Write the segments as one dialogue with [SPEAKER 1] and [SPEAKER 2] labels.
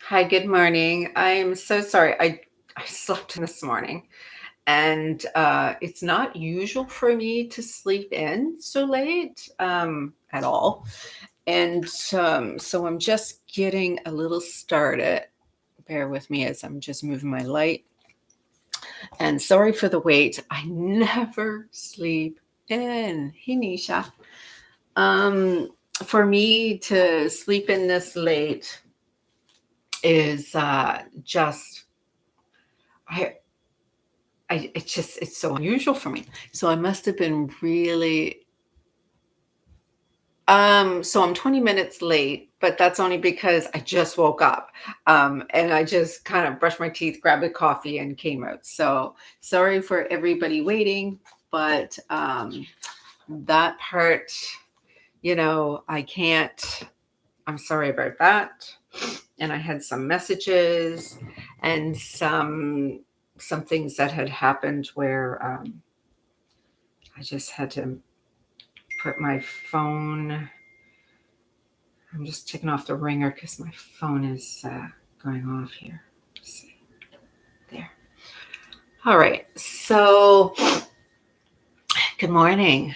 [SPEAKER 1] Hi, good morning. I'm so sorry. I slept in this morning, and it's not usual for me to sleep in so late at all. And so I'm just getting a little started. Bear with me as I'm just moving my light. And sorry for the wait. I never sleep in. Hey, Nisha. Um, for me to sleep in this late is just I it's so unusual for me. So I must have been really so I'm 20 minutes late, but that's only because I just woke up. And I just kind of brushed my teeth, grabbed a coffee and came out. So sorry for everybody waiting, but that part, I can't I'm sorry about that. And I had some messages and some things that had happened where I just had to put my phone. I'm just taking off the ringer because my phone is going off here. Let's see. There. All right. So, good morning.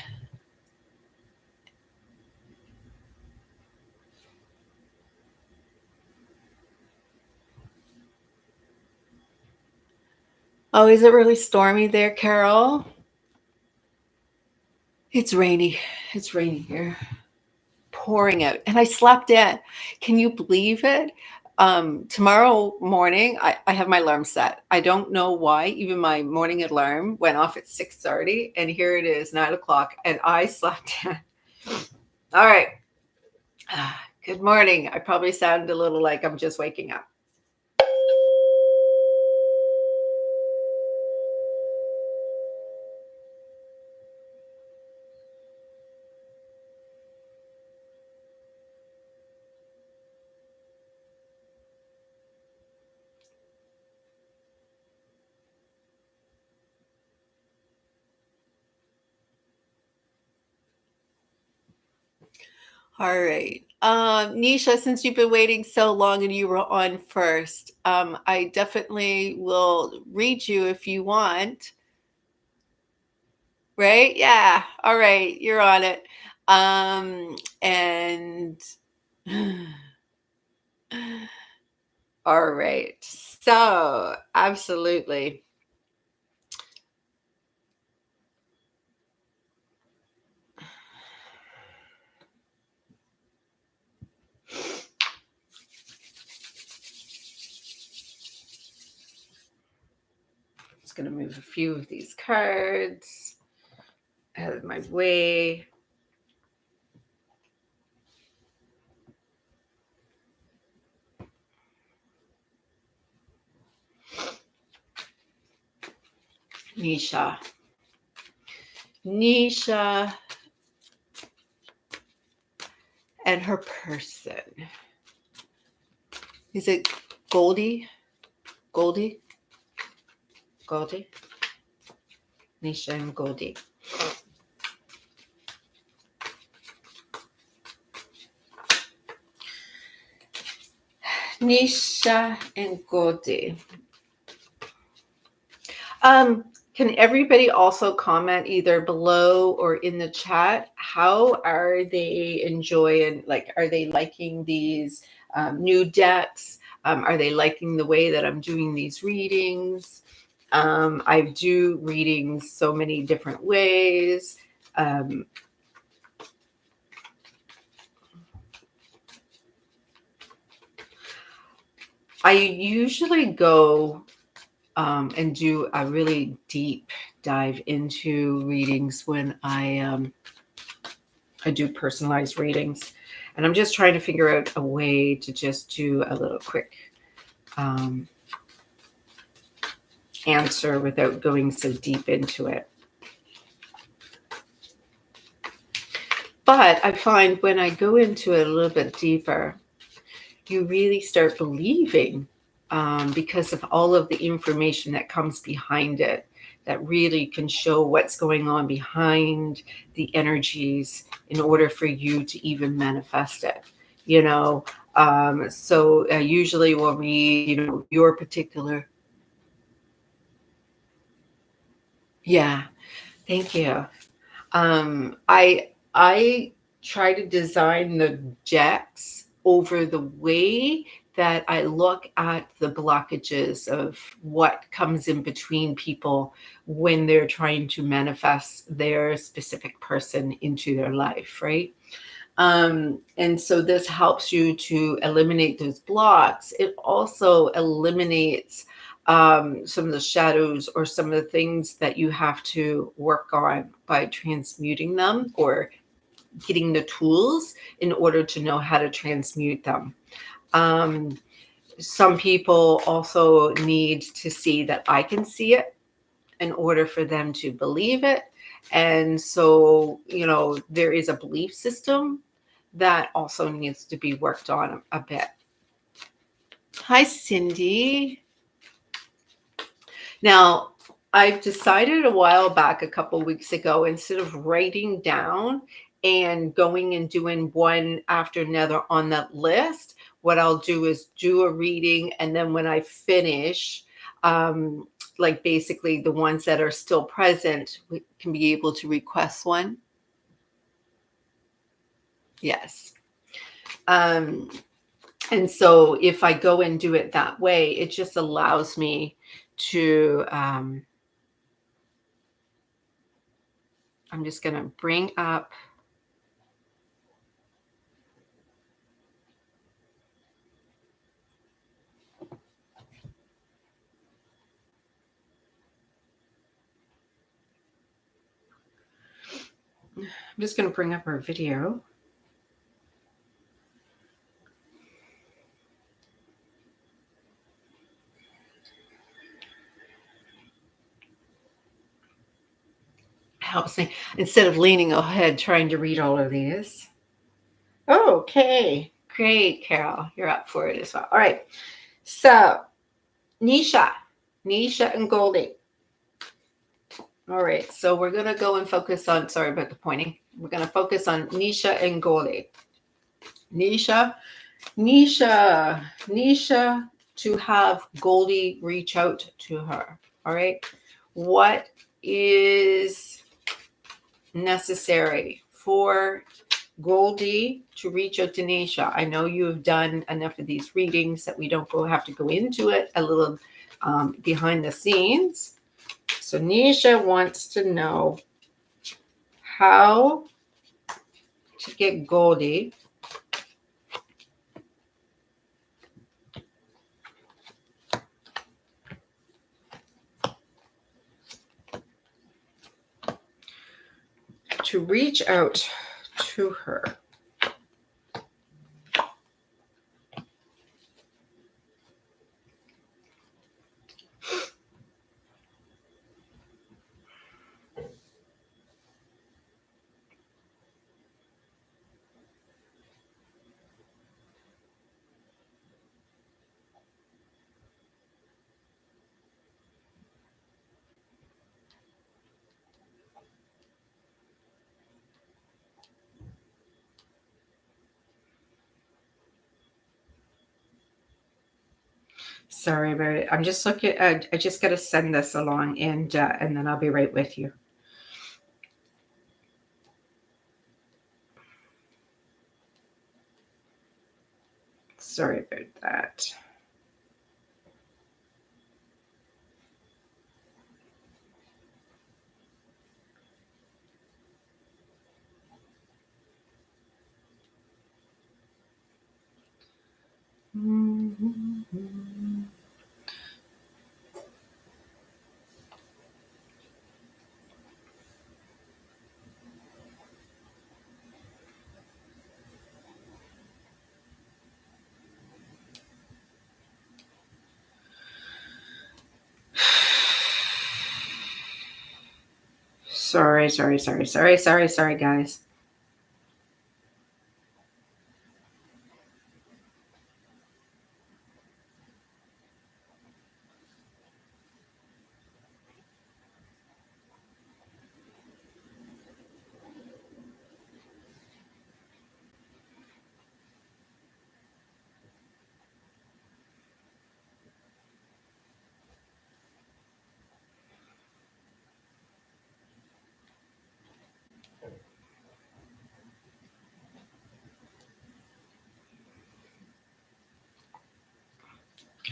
[SPEAKER 1] Oh, is it really stormy there, Carol? It's rainy. It's rainy here. Pouring out. And I slept in. Can you believe it? Tomorrow morning, I have my alarm set. I don't know why. Even my morning alarm went off at 6:30, and here it is, 9 o'clock, and I slept in. All right. Good morning. I probably sound a little like I'm just waking up. All right. Nisha, since you've been waiting so long and you were on first, I definitely will read you if you want. Right? Yeah. All right. You're on it. And all right. So, absolutely. Just going to move a few of these cards out of my way. Nisha. Nisha and her person. Is it Goldie? Goldie? Goldie? Nisha and Goldie. Nisha and Goldie. Can everybody also comment either below or in the chat? How are they enjoying, like, are they liking these new decks? Are they liking the way that I'm doing these readings? I do readings so many different ways. I usually go and do a really deep dive into readings when I do personalized readings, and I'm just trying to figure out a way to just do a little quick answer without going so deep into it. But I find when I go into it a little bit deeper, you really start believing because of all of the information that comes behind it that really can show what's going on behind the energies in order for you to even manifest it. So usually we'll read, your particular. Yeah, thank you. I try to design the decks over the way that I look at the blockages of what comes in between people when they're trying to manifest their specific person into their life, right? And so this helps you to eliminate those blocks. It also eliminates some of the shadows or some of the things that you have to work on by transmuting them or getting the tools in order to know how to transmute them. Um, some people also need to see that I can see it in order for them to believe it. And so, there is a belief system that also needs to be worked on a bit. Hi, Cindy. Now, I've decided a while back, a couple of weeks ago, instead of writing down and going and doing one after another on that list, what I'll do is do a reading. And then when I finish, like basically the ones that are still present, we can be able to request one. Yes. Um, and so if I go and do it that way, it just allows me to, I'm just going to bring up. I'm just going to bring up our video. Helps me instead of leaning ahead trying to read all of these. Okay, great, Carol. You're up for it as well. All right. So, Nisha and Goldie. All right. So, we're going to go and focus on, sorry about the pointing. We're going to focus on Nisha and Goldie. Nisha, to have Goldie reach out to her. All right. What is necessary for Goldie to reach out to Nisha? I know you have done enough of these readings that we don't have to go into it a little behind the scenes. So Nisha wants to know how to get Goldie to reach out to her. Sorry about it. I'm just looking. I just got to send this along, and then I'll be right with you. Sorry about that. Sorry, guys.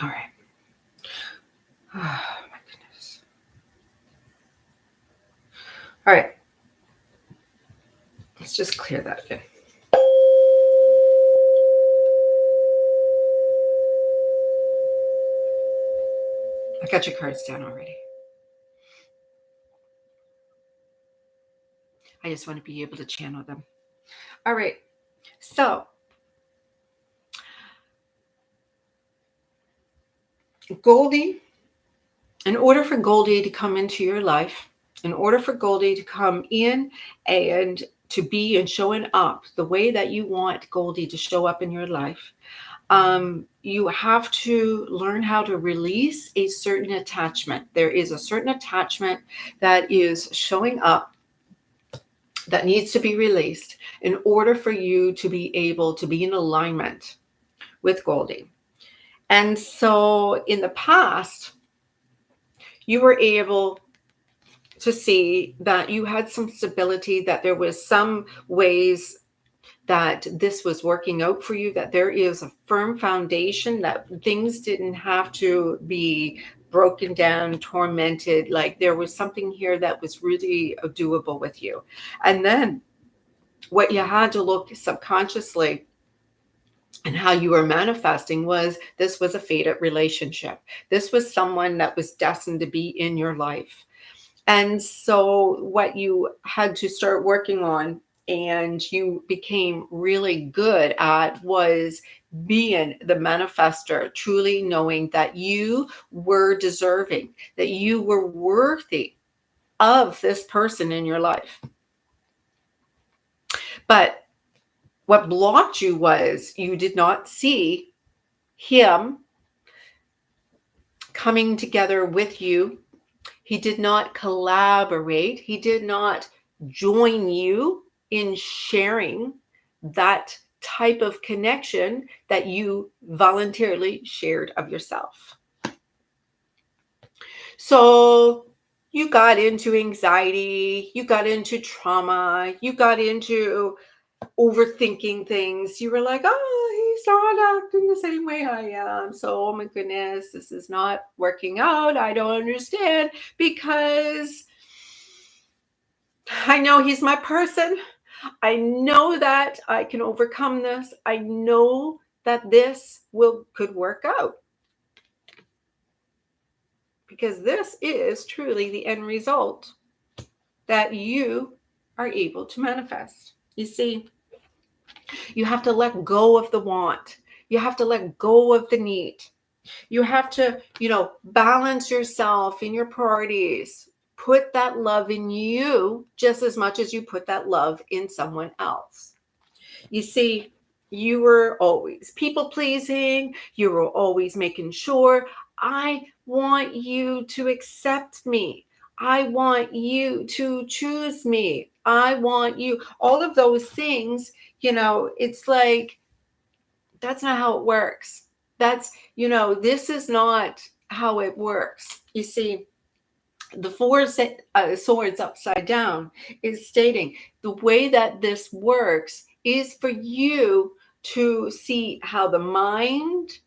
[SPEAKER 1] All right. Oh, my goodness. All right. Let's just clear that again. I got your cards down already. I just want to be able to channel them. All right. So, Goldie, in order for Goldie to come into your life, in order for Goldie to come in and to be and showing up the way that you want Goldie to show up in your life, you have to learn how to release a certain attachment. There is a certain attachment that is showing up that needs to be released in order for you to be able to be in alignment with Goldie. And so in the past, you were able to see that you had some stability, that there was some ways that this was working out for you, that there is a firm foundation, that things didn't have to be broken down, tormented, like there was something here that was really doable with you. And then what you had to look subconsciously and how you were manifesting was this was a fated relationship. This was someone that was destined to be in your life. And so, what you had to start working on and you became really good at was being the manifester, truly knowing that you were deserving, that you were worthy of this person in your life. But what blocked you was you did not see him coming together with you. He did not collaborate. He did not join you in sharing that type of connection that you voluntarily shared of yourself. So you got into anxiety, you got into trauma, you got into overthinking things. You were like, oh, he's not acting the same way I am. So, oh my goodness, this is not working out. I don't understand because I know he's my person. I know that I can overcome this. I know that this will could work out because this is truly the end result that you are able to manifest. You see, you have to let go of the want. You have to let go of the need. You have to, balance yourself in your priorities. Put that love in you just as much as you put that love in someone else. You see, you were always people pleasing. You were always making sure, I want you to accept me. I want you to choose me. I want you, all of those things, it's like, that's not how it works. This is not how it works. You see, the four swords upside down is stating the way that this works is for you to see how the mind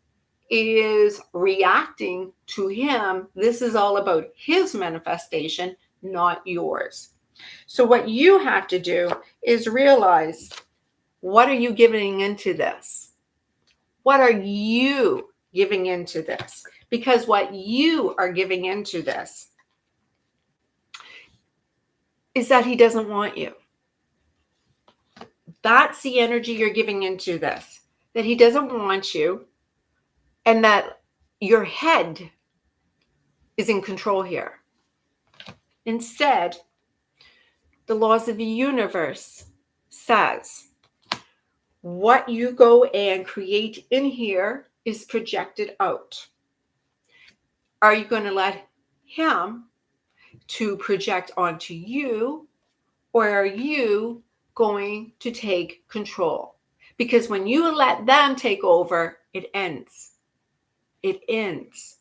[SPEAKER 1] is reacting to him. This is all about his manifestation, not yours. So what you have to do is realize, what are you giving into this? What are you giving into this? Because what you are giving into this is that he doesn't want you. That's the energy you're giving into this, that he doesn't want you, and that your head is in control here. Instead, the laws of the universe says what you go and create in here is projected out. Are you going to let him to project onto you, or are you going to take control? Because when you let them take over, it ends. It ends.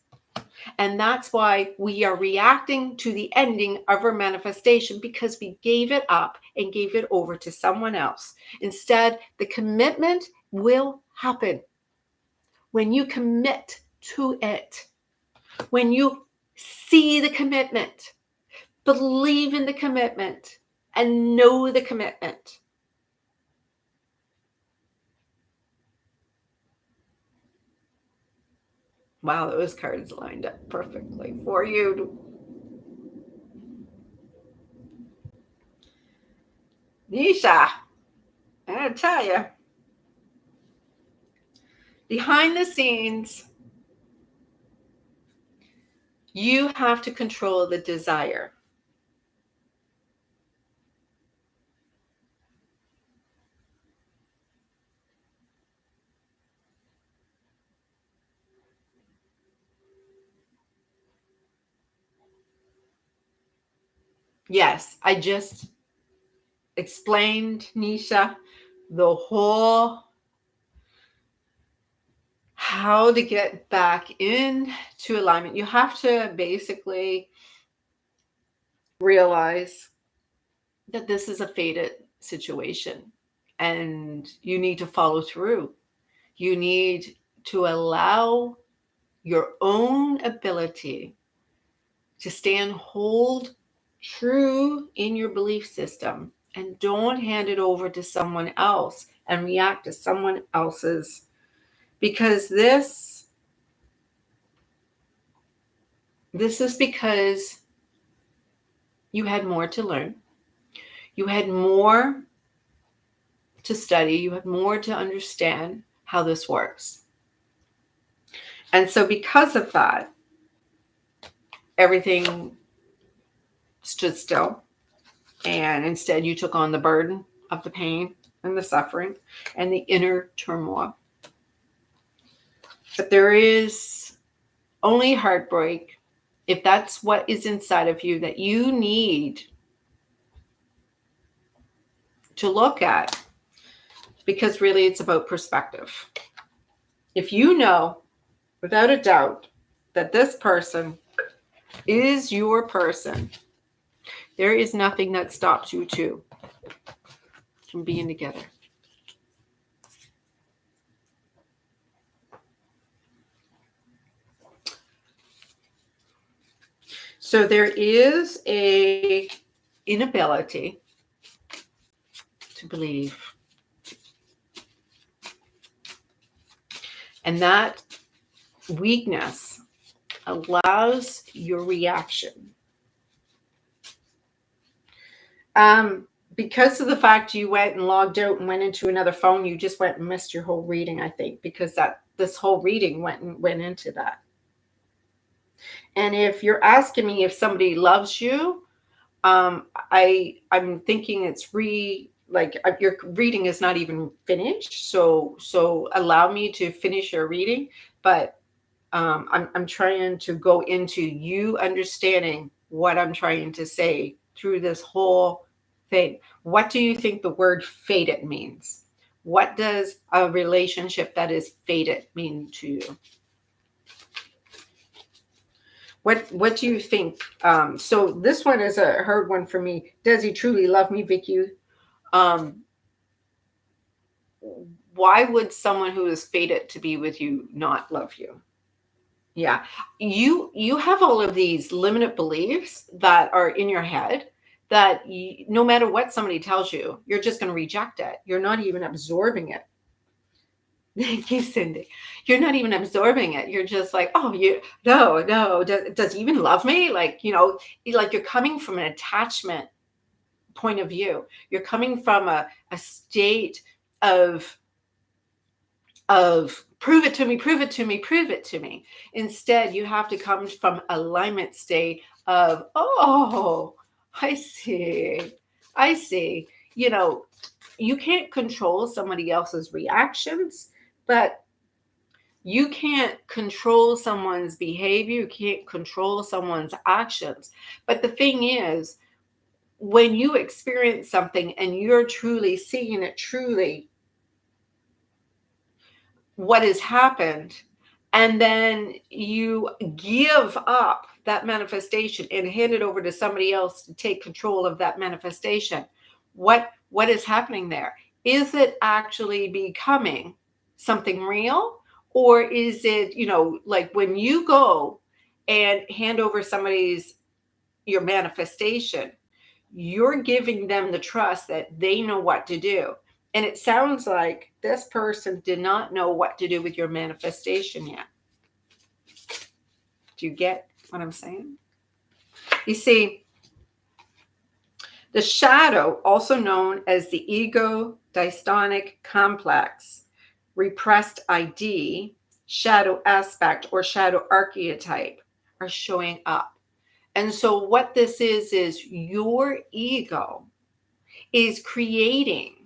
[SPEAKER 1] And that's why we are reacting to the ending of our manifestation, because we gave it up and gave it over to someone else. Instead, the commitment will happen. When you commit to it. When you see the commitment, believe in the commitment, and know the commitment. Wow, those cards lined up perfectly for you. Nisha, I gotta tell you, behind the scenes, you have to control the desire. Yes, I just explained, Nisha, the whole how to get back into alignment. You have to basically realize that this is a fated situation and you need to follow through. You need to allow your own ability to stand hold true in your belief system and don't hand it over to someone else and react to someone else's, because this is because you had more to learn, you had more to study, you had more to understand how this works. And so because of that, everything stood still. And instead, you took on the burden of the pain and the suffering and the inner turmoil. But there is only heartbreak if that's what is inside of you that you need to look at, because really it's about perspective. If you know without a doubt that this person is your person, there is nothing that stops you two from being together. So there is a inability to believe. And that weakness allows your reaction. Because of the fact you went and logged out and went into another phone, you just went and missed your whole reading, I think, because this whole reading went into that. And if you're asking me if somebody loves you, I'm thinking it's your reading is not even finished. So allow me to finish your reading, but I'm trying to go into you understanding what I'm trying to say through this whole thing. What do you think the word fated means? What does a relationship that is fated mean to you? What do you think? So this one is a hard one for me. Does he truly love me, Vicky? Um, why would someone who is fated to be with you not love you? Yeah, you have all of these limited beliefs that are in your head that no matter what somebody tells you, you're just going to reject it. You're not even absorbing it. Thank you, Cindy. You're not even absorbing it. You're just like, oh, no. Does he even love me? Like, like you're coming from an attachment point of view. You're coming from a state of prove it to me, prove it to me, prove it to me. Instead, you have to come from alignment state of, oh, I see. I see. You can't control somebody else's reactions, but you can't control someone's behavior. You can't control someone's actions. But the thing is, when you experience something and you're truly seeing it truly, what has happened, and then you give up that manifestation and hand it over to somebody else to take control of that manifestation, what is happening there? Is it actually becoming something real, Or is it, like when you go and hand over your manifestation, you're giving them the trust that they know what to do. And it sounds like this person did not know what to do with your manifestation yet. Do you get what I'm saying? You see, the shadow, also known as the ego dystonic complex, repressed ID, shadow aspect, or shadow archetype, are showing up. And so, what this is your ego is creating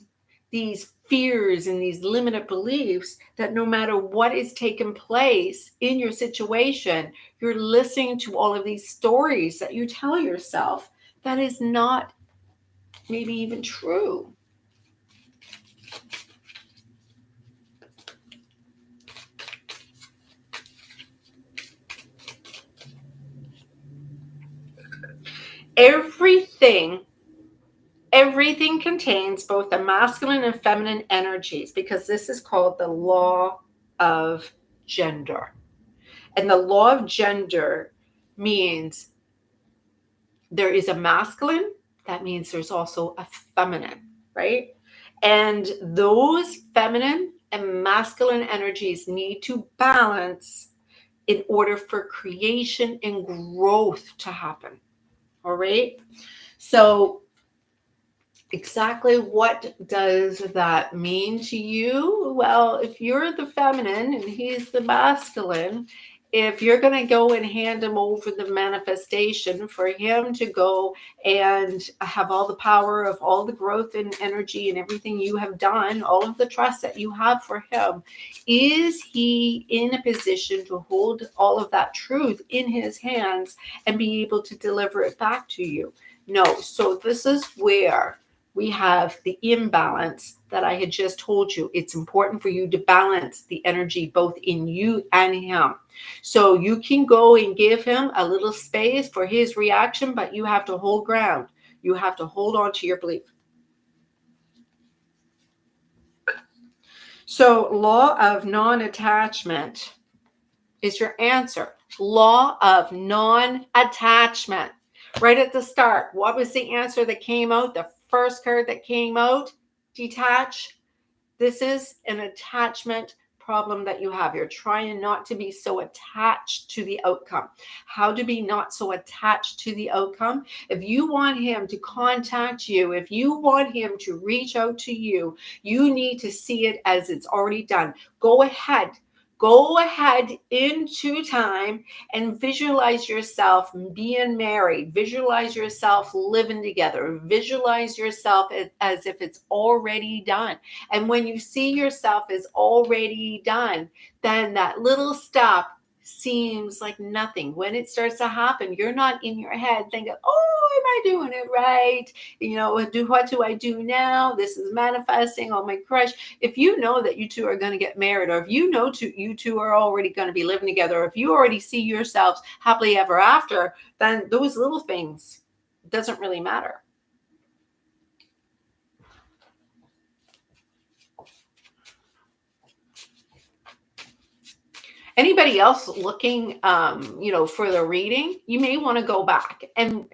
[SPEAKER 1] these fears and these limited beliefs that no matter what is taking place in your situation, you're listening to all of these stories that you tell yourself that is not maybe even true. Everything everything contains both the masculine and feminine energies, because this is called the law of gender. And the law of gender means there is a masculine, that means there's also a feminine, right? And those feminine and masculine energies need to balance in order for creation and growth to happen. All right. So, exactly what does that mean to you? Well, if you're the feminine and he's the masculine, if you're going to go and hand him over the manifestation for him to go and have all the power of all the growth and energy and everything you have done, all of the trust that you have for him, is he in a position to hold all of that truth in his hands and be able to deliver it back to you? No. So this is where we have the imbalance that I had just told you. It's important for you to balance the energy both in you and him. So you can go and give him a little space for his reaction, but you have to hold ground. You have to hold on to your belief. So, law of non-attachment is your answer. Law of non-attachment. Right at the start, what was the answer that came out? The first card that came out, detach. This is an attachment problem that you have. You're trying not to be so attached to the outcome. How to be not so attached to the outcome? If you want him to contact you, if you want him to reach out to you, you need to see it as it's already done. Go ahead. Go ahead into time and visualize yourself being married. Visualize yourself living together. Visualize yourself as if it's already done. And when you see yourself as already done, then that little step seems like nothing. When it starts to happen, you're not in your head thinking, oh, am I doing it right? What do I do now? This is manifesting. Oh my gosh. If you know that you two are going to get married, or if you know you two are already going to be living together, or if you already see yourselves happily ever after, then those little things doesn't really matter. Anybody else looking for the reading, you may want to go back and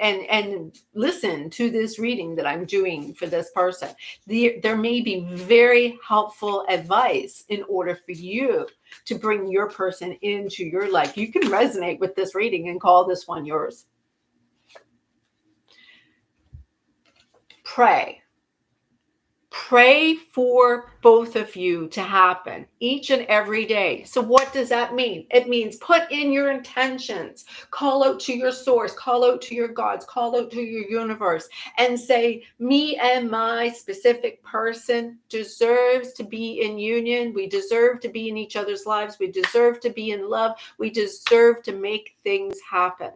[SPEAKER 1] listen to this reading that I'm doing for this person. There may be very helpful advice in order for you to bring your person into your life. You can resonate with this reading and call this one yours. Pray for both of you to happen each and every day. So what does that mean? It means put in your intentions, call out to your source, call out to your gods, call out to your universe, and say, me and my specific person deserves to be in union. We deserve to be in each other's lives. We deserve to be in love. We deserve to make things happen.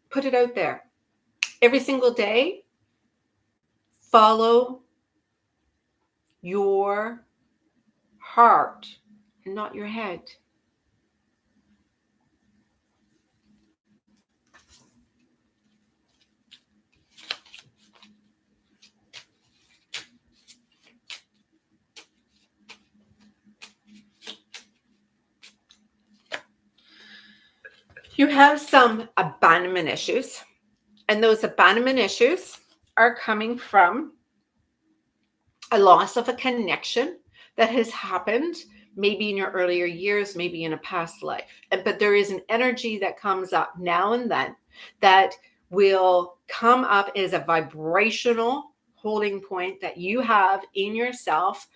[SPEAKER 1] Put it out there. Every single day, follow your heart and not your head. You have some abandonment issues, and those abandonment issues are coming from a loss of a connection that has happened maybe in your earlier years, maybe in a past life. But there is an energy that comes up now and then that will come up as a vibrational holding point that you have in yourself,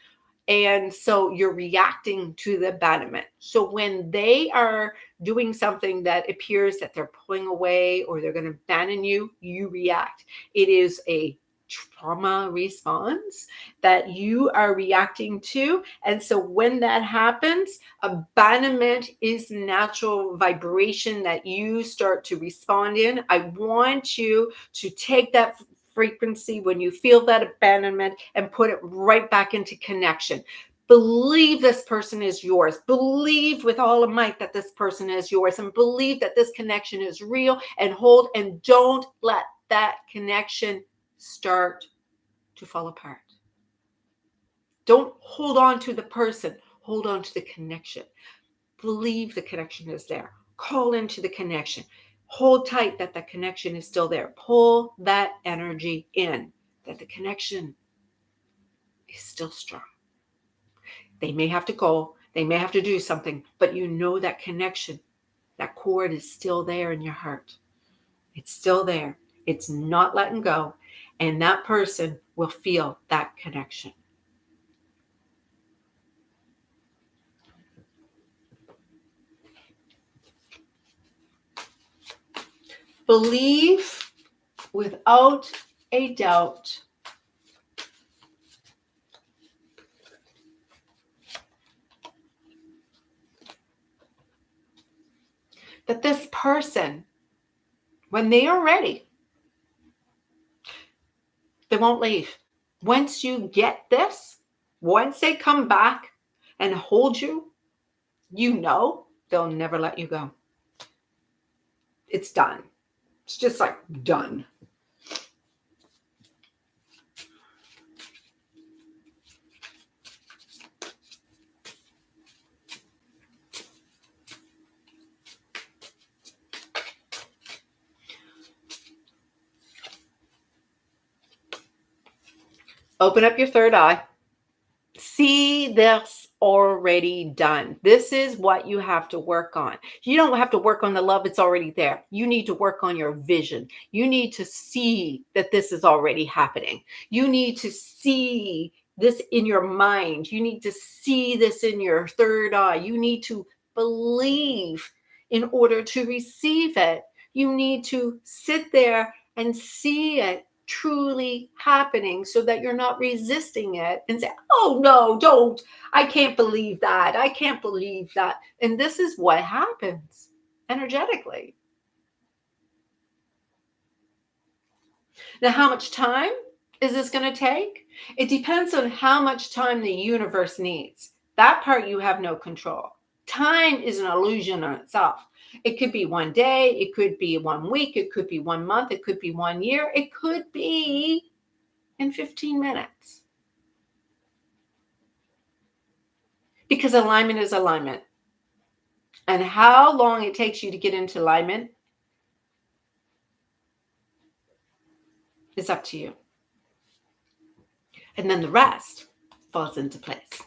[SPEAKER 1] and so you're reacting to the abandonment. So when they are doing something that appears that they're pulling away or they're going to abandon you, you react. It is a trauma response that you are reacting to. And so when that happens, abandonment is natural vibration that you start to respond in. I want you to take that frequency when you feel that abandonment and put it right back into connection. Believe this person is yours. Believe with all of might that this person is yours, and believe that this connection is real, and hold, and don't let that connection start to fall apart. Don't hold on to the person, hold on to the connection. Believe the connection is there. Call into the connection. Hold tight that the connection is still there. Pull that energy in, that the connection is still strong. They may have to go, they may have to do something, but you know that connection, that cord is still there in your heart. It's still there. It's not letting go. And that person will feel that connection. Believe without a doubt that this person, when they are ready, they won't leave. Once you get this, once they come back and hold you, you know they'll never let you go. It's done. It's just like done. Open up your third eye. See this already done. This is what you have to work on. You don't have to work on the love, it's already there. You need to work on your vision. You need to see that this is already happening. You need to see this in your mind. You need to see this in your third eye. You need to believe in order to receive it. You need to sit there and see it truly happening so that you're not resisting it and say, oh no, don't, I can't believe that, I can't believe that. And this is what happens energetically. Now, how much time is this going to take? It depends on how much time the universe needs. That part you have no control. Time is an illusion on itself. It could be one day, it could be 1 week, it could be 1 month, it could be 1 year, it could be in 15 minutes. Because alignment is alignment. And how long it takes you to get into alignment is up to you. And then the rest falls into place.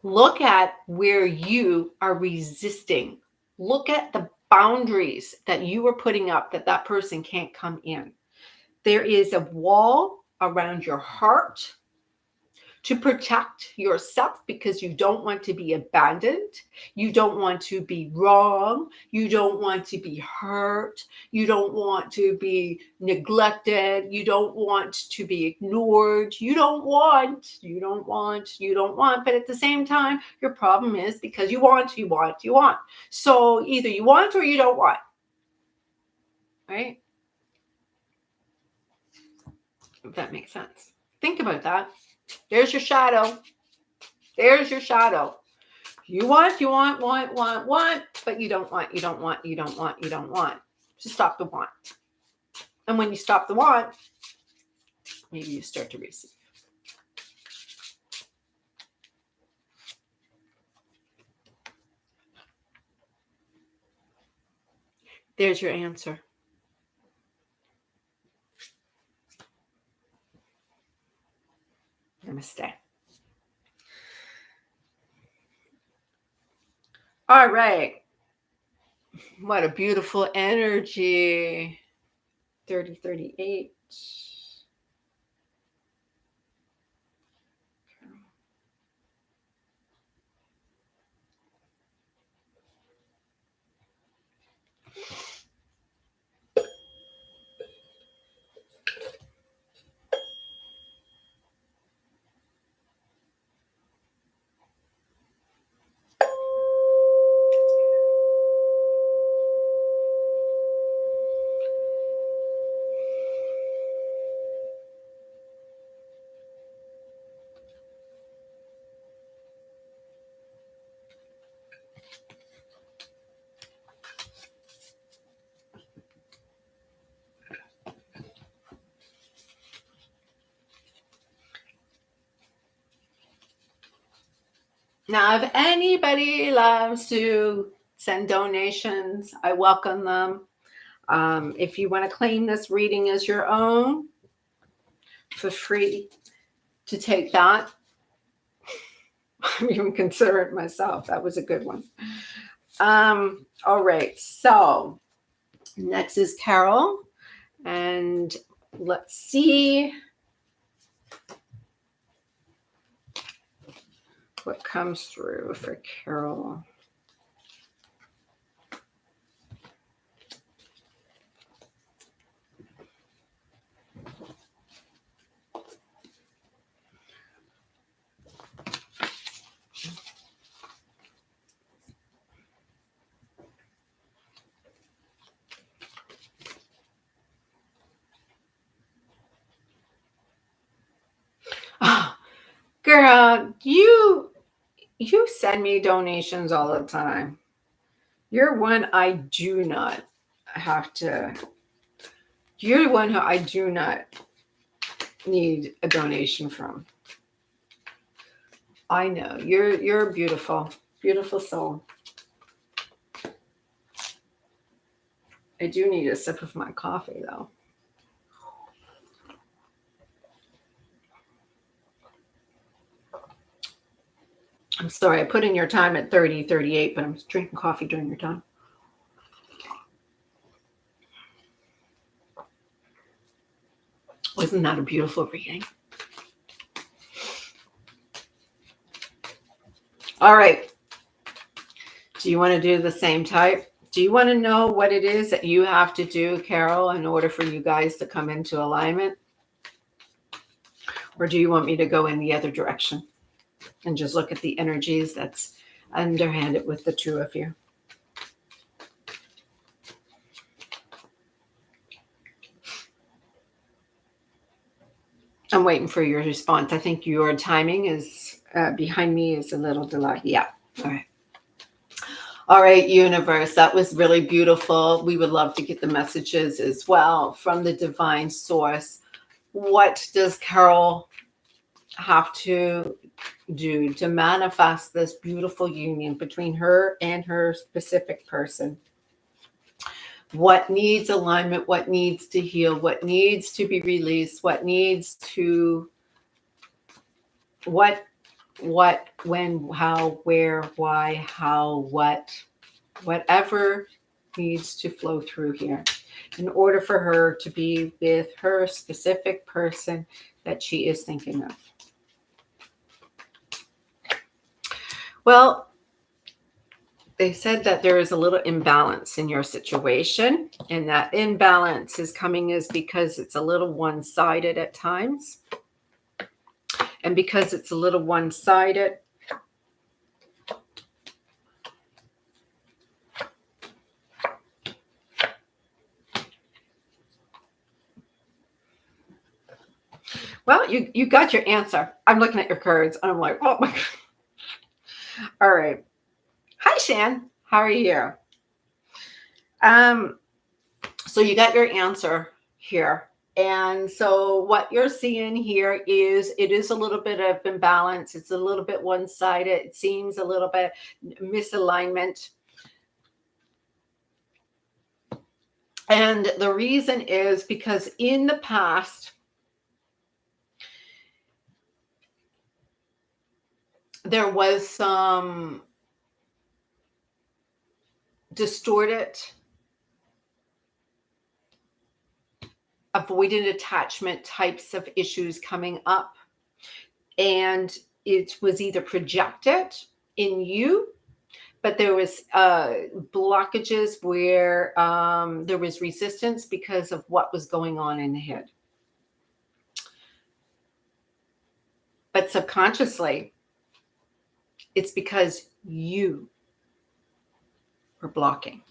[SPEAKER 1] Look at where you are resisting. Look at the boundaries that you are putting up that that person can't come in. There is a wall around your heart to protect yourself because you don't want to be abandoned. You don't want to be wrong. You don't want to be hurt. You don't want to be neglected. You don't want to be ignored. You don't want. But at the same time, your problem is because you want. So either you want or you don't want, right? If that makes sense. Think about that. There's your shadow. There's your shadow. You want, but you don't want. Just stop the want. And when you stop the want, maybe you start to receive. There's your answer. Namaste. All right. What a beautiful energy. 3038. Now, if anybody loves to send donations, I welcome them. If you want to claim this reading as your own, feel free to take that. I'm even consider it myself. That was a good one. All right. So next is Carol. And let's see what comes through for Carol. Oh, girl, you send me donations all the time. You're one I do not have to. You're the one who I do not need a donation from. I know you're a beautiful, beautiful soul. I do need a sip of my coffee though. I'm sorry, I put in your time at 30:38, but I'm drinking coffee during your time. Wasn't that a beautiful reading? All right. Do you want to do the same type? Do you want to know what it is that you have to do, Carol, in order for you guys to come into alignment? Or do you want me to go in the other direction and just look at the energies that's underhanded with the two of you? I'm waiting for your response. I think your timing is behind me is a little delayed. Yeah. All right. All right, universe. That was really beautiful. We would love to get the messages as well from the divine source. What does Carol have to do to manifest this beautiful union between her and her specific person? What needs alignment? What needs to heal? What needs to be released? What needs to what, when, how, where, why, how, whatever needs to flow through here in order for her to be with her specific person that she is thinking of. Well, they said that there is a little imbalance in your situation, and that imbalance is coming is because it's a little one-sided at times. And because it's a little one-sided, well, you got your answer. I'm looking at your cards, and I'm like, oh my God. All right. Hi, Shan. How are you? So you got your answer here. And so what you're seeing here is it is a little bit of imbalance. It's a little bit one-sided. It seems a little bit misalignment. And the reason is because in the past, there was some distorted, avoidant attachment types of issues coming up. And it was either projected in you, but there was blockages where there was resistance because of what was going on in the head. But subconsciously, it's because you were blocking.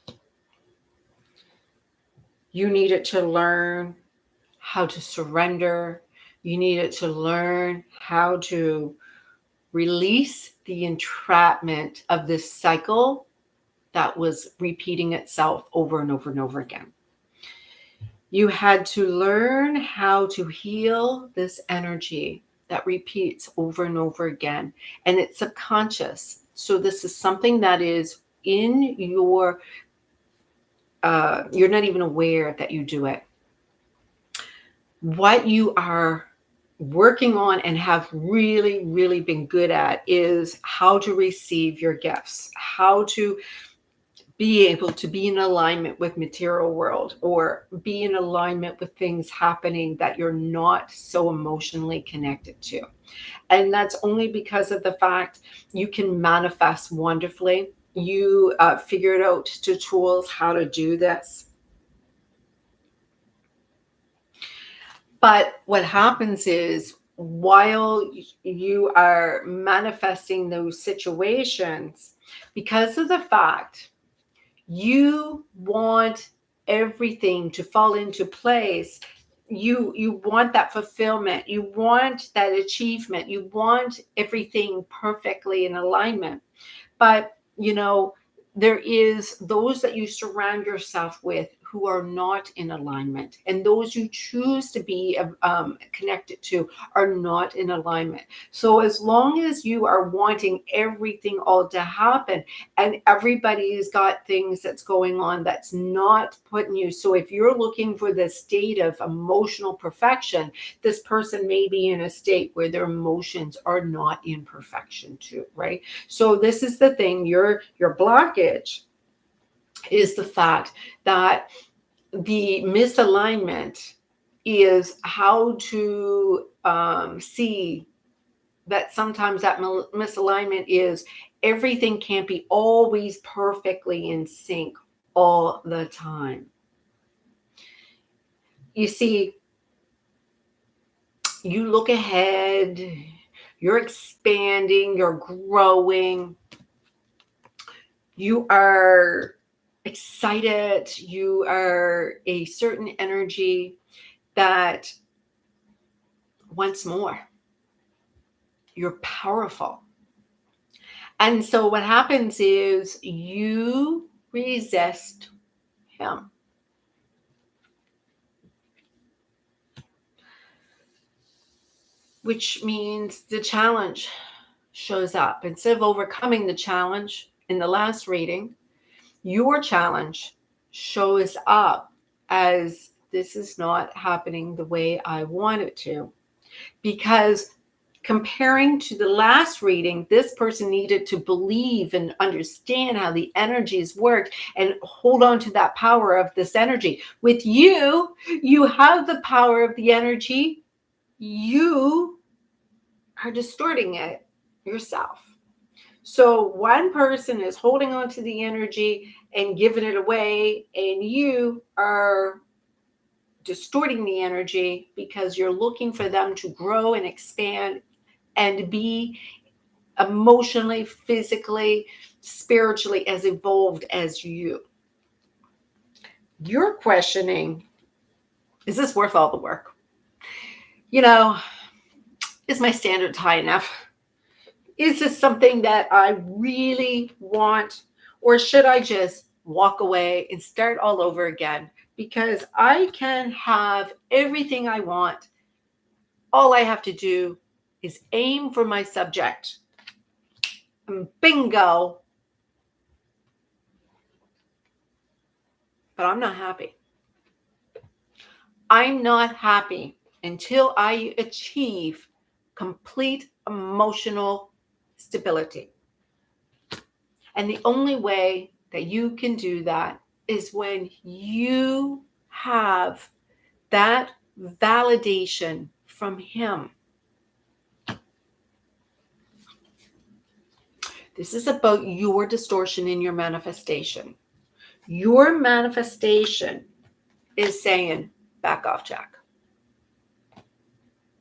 [SPEAKER 1] You needed to learn how to surrender. You needed to learn how to release the entrapment of this cycle that was repeating itself over and over and over again. You had to learn how to heal this energy that repeats over and over again. And it's subconscious. So this is something that is in your, you're not even aware that you do it. What you are working on and have really, really been good at is how to receive your gifts, how to be able to be in alignment with material world, or be in alignment with things happening that you're not so emotionally connected to. And that's only because of the fact you can manifest wonderfully. You figured out the tools how to do this. But what happens is, while you are manifesting those situations, because of the fact you want everything to fall into place, you want that fulfillment, you want that achievement, you want everything perfectly in alignment. But there is those that you surround yourself with who are not in alignment, and those you choose to be connected to are not in alignment. So as long as you are wanting everything all to happen, and everybody's got things that's going on that's not putting you, so if you're looking for the state of emotional perfection, this person may be in a state where their emotions are not in perfection too, right? So this is the thing, your blockage is the fact that the misalignment is how to see that sometimes that misalignment is everything can't be always perfectly in sync all the time. You see, you look ahead, you're expanding, you're growing, you are excited, you are a certain energy that wants more. You're powerful. And so what happens is you resist him. Which means the challenge shows up. Instead of overcoming the challenge in the last reading, your challenge shows up as, this is not happening the way I want it to. Because comparing to the last reading, this person needed to believe and understand how the energies work and hold on to that power of this energy. With you, you have the power of the energy. You are distorting it yourself. So one person is holding on to the energy and giving it away, and you are distorting the energy because you're looking for them to grow and expand and be emotionally, physically, spiritually as evolved as you. You're questioning, is this worth all the work? Is my standards high enough? Is this something that I really want? Or should I just walk away and start all over again? Because I can have everything I want. All I have to do is aim for my subject. And bingo. But I'm not happy. I'm not happy until I achieve complete emotional stability. And the only way that you can do that is when you have that validation from Him. This is about your distortion in your manifestation. Your manifestation is saying, back off, Jack.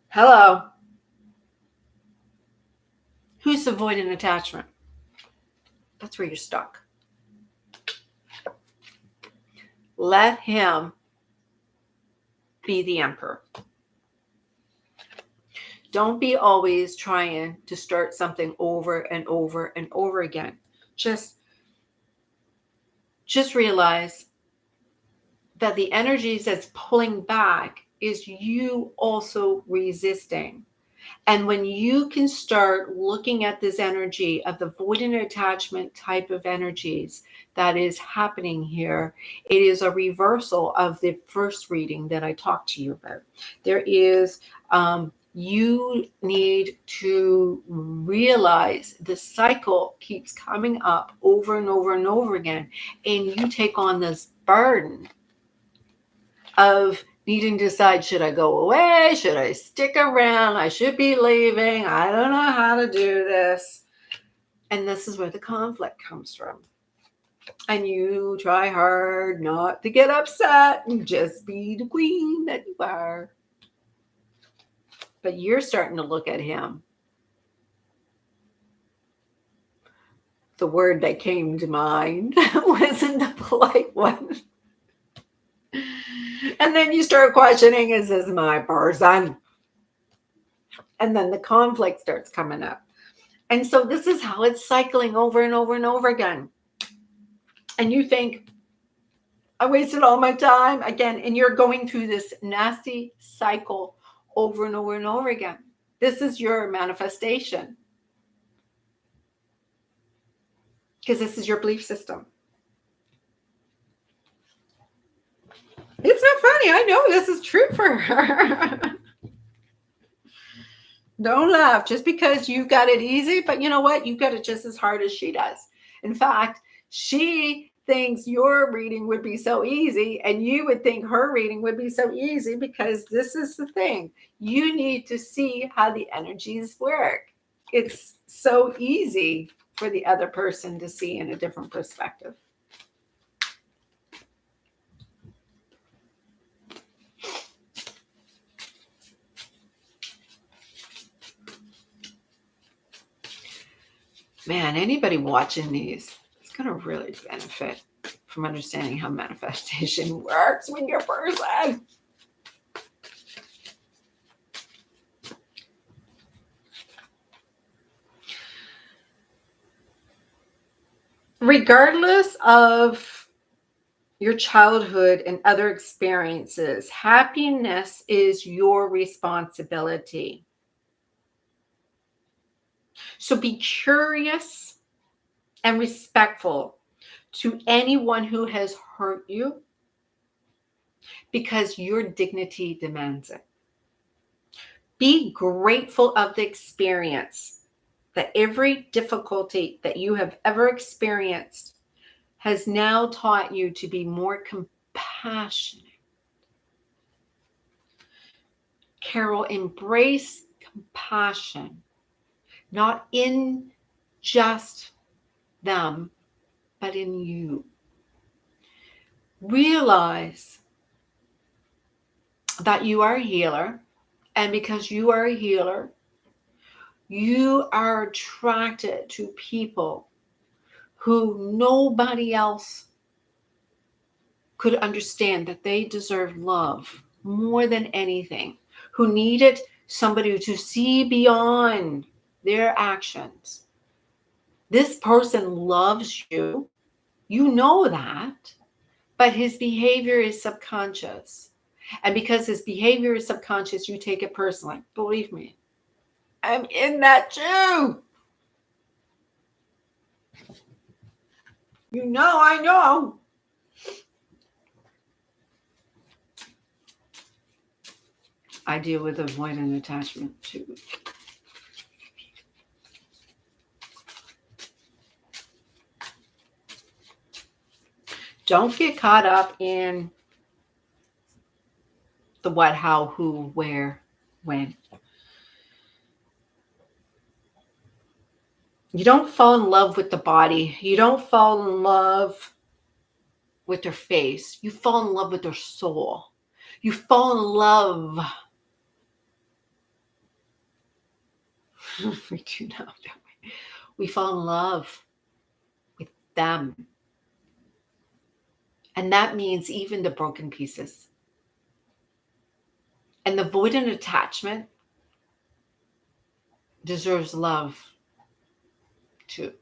[SPEAKER 1] Hello. Who's avoiding attachment? That's where you're stuck. Let Him be the emperor. Don't be always trying to start something over and over and over again. Just realize that the energies that's pulling back is you also resisting. And when you can start looking at this energy of the void and attachment type of energies that is happening here, it is a reversal of the first reading that I talked to you about. There is, you need to realize the cycle keeps coming up over and over and over again. And you take on this burden of needing to decide, should I go away? Should I stick around? I should be leaving. I don't know how to do this. And this is where the conflict comes from. And you try hard not to get upset and just be the queen that you are. But you're starting to look at Him. The word that came to mind wasn't the polite one. And then you start questioning, is this my person? And then the conflict starts coming up. And so this is how it's cycling over and over and over again. And you think, I wasted all my time again. And you're going through this nasty cycle over and over and over again. This is your manifestation. Because this is your belief system. It's not funny. I know this is true for her. Don't laugh just because you got it easy, but you know what? You got it just as hard as she does. In fact, she thinks your reading would be so easy, and you would think her reading would be so easy, because this is the thing. You need to see how the energies work. It's so easy for the other person to see in a different perspective. Man, anybody watching these is going to really benefit from understanding how manifestation works when you're a person. Regardless of your childhood and other experiences, happiness is your responsibility. So be curious and respectful to anyone who has hurt you, because your dignity demands it. Be grateful of the experience, that every difficulty that you have ever experienced has now taught you to be more compassionate. Carol, embrace compassion, not in just them, but in you. Realize that you are a healer, and because you are a healer, you are attracted to people who nobody else could understand that they deserve love more than anything, who needed somebody to see beyond their actions. This person loves you. You know that, but his behavior is subconscious. And because his behavior is subconscious, you take it personally. Believe me, I'm in that too. You know, I know. I deal with avoidant attachment too. Don't get caught up in the what, how, who, where, when. You don't fall in love with the body. You don't fall in love with their face. You fall in love with their soul. You fall in love. We do now, don't we? We fall in love with them. And that means even the broken pieces. And the avoidant attachment deserves love too.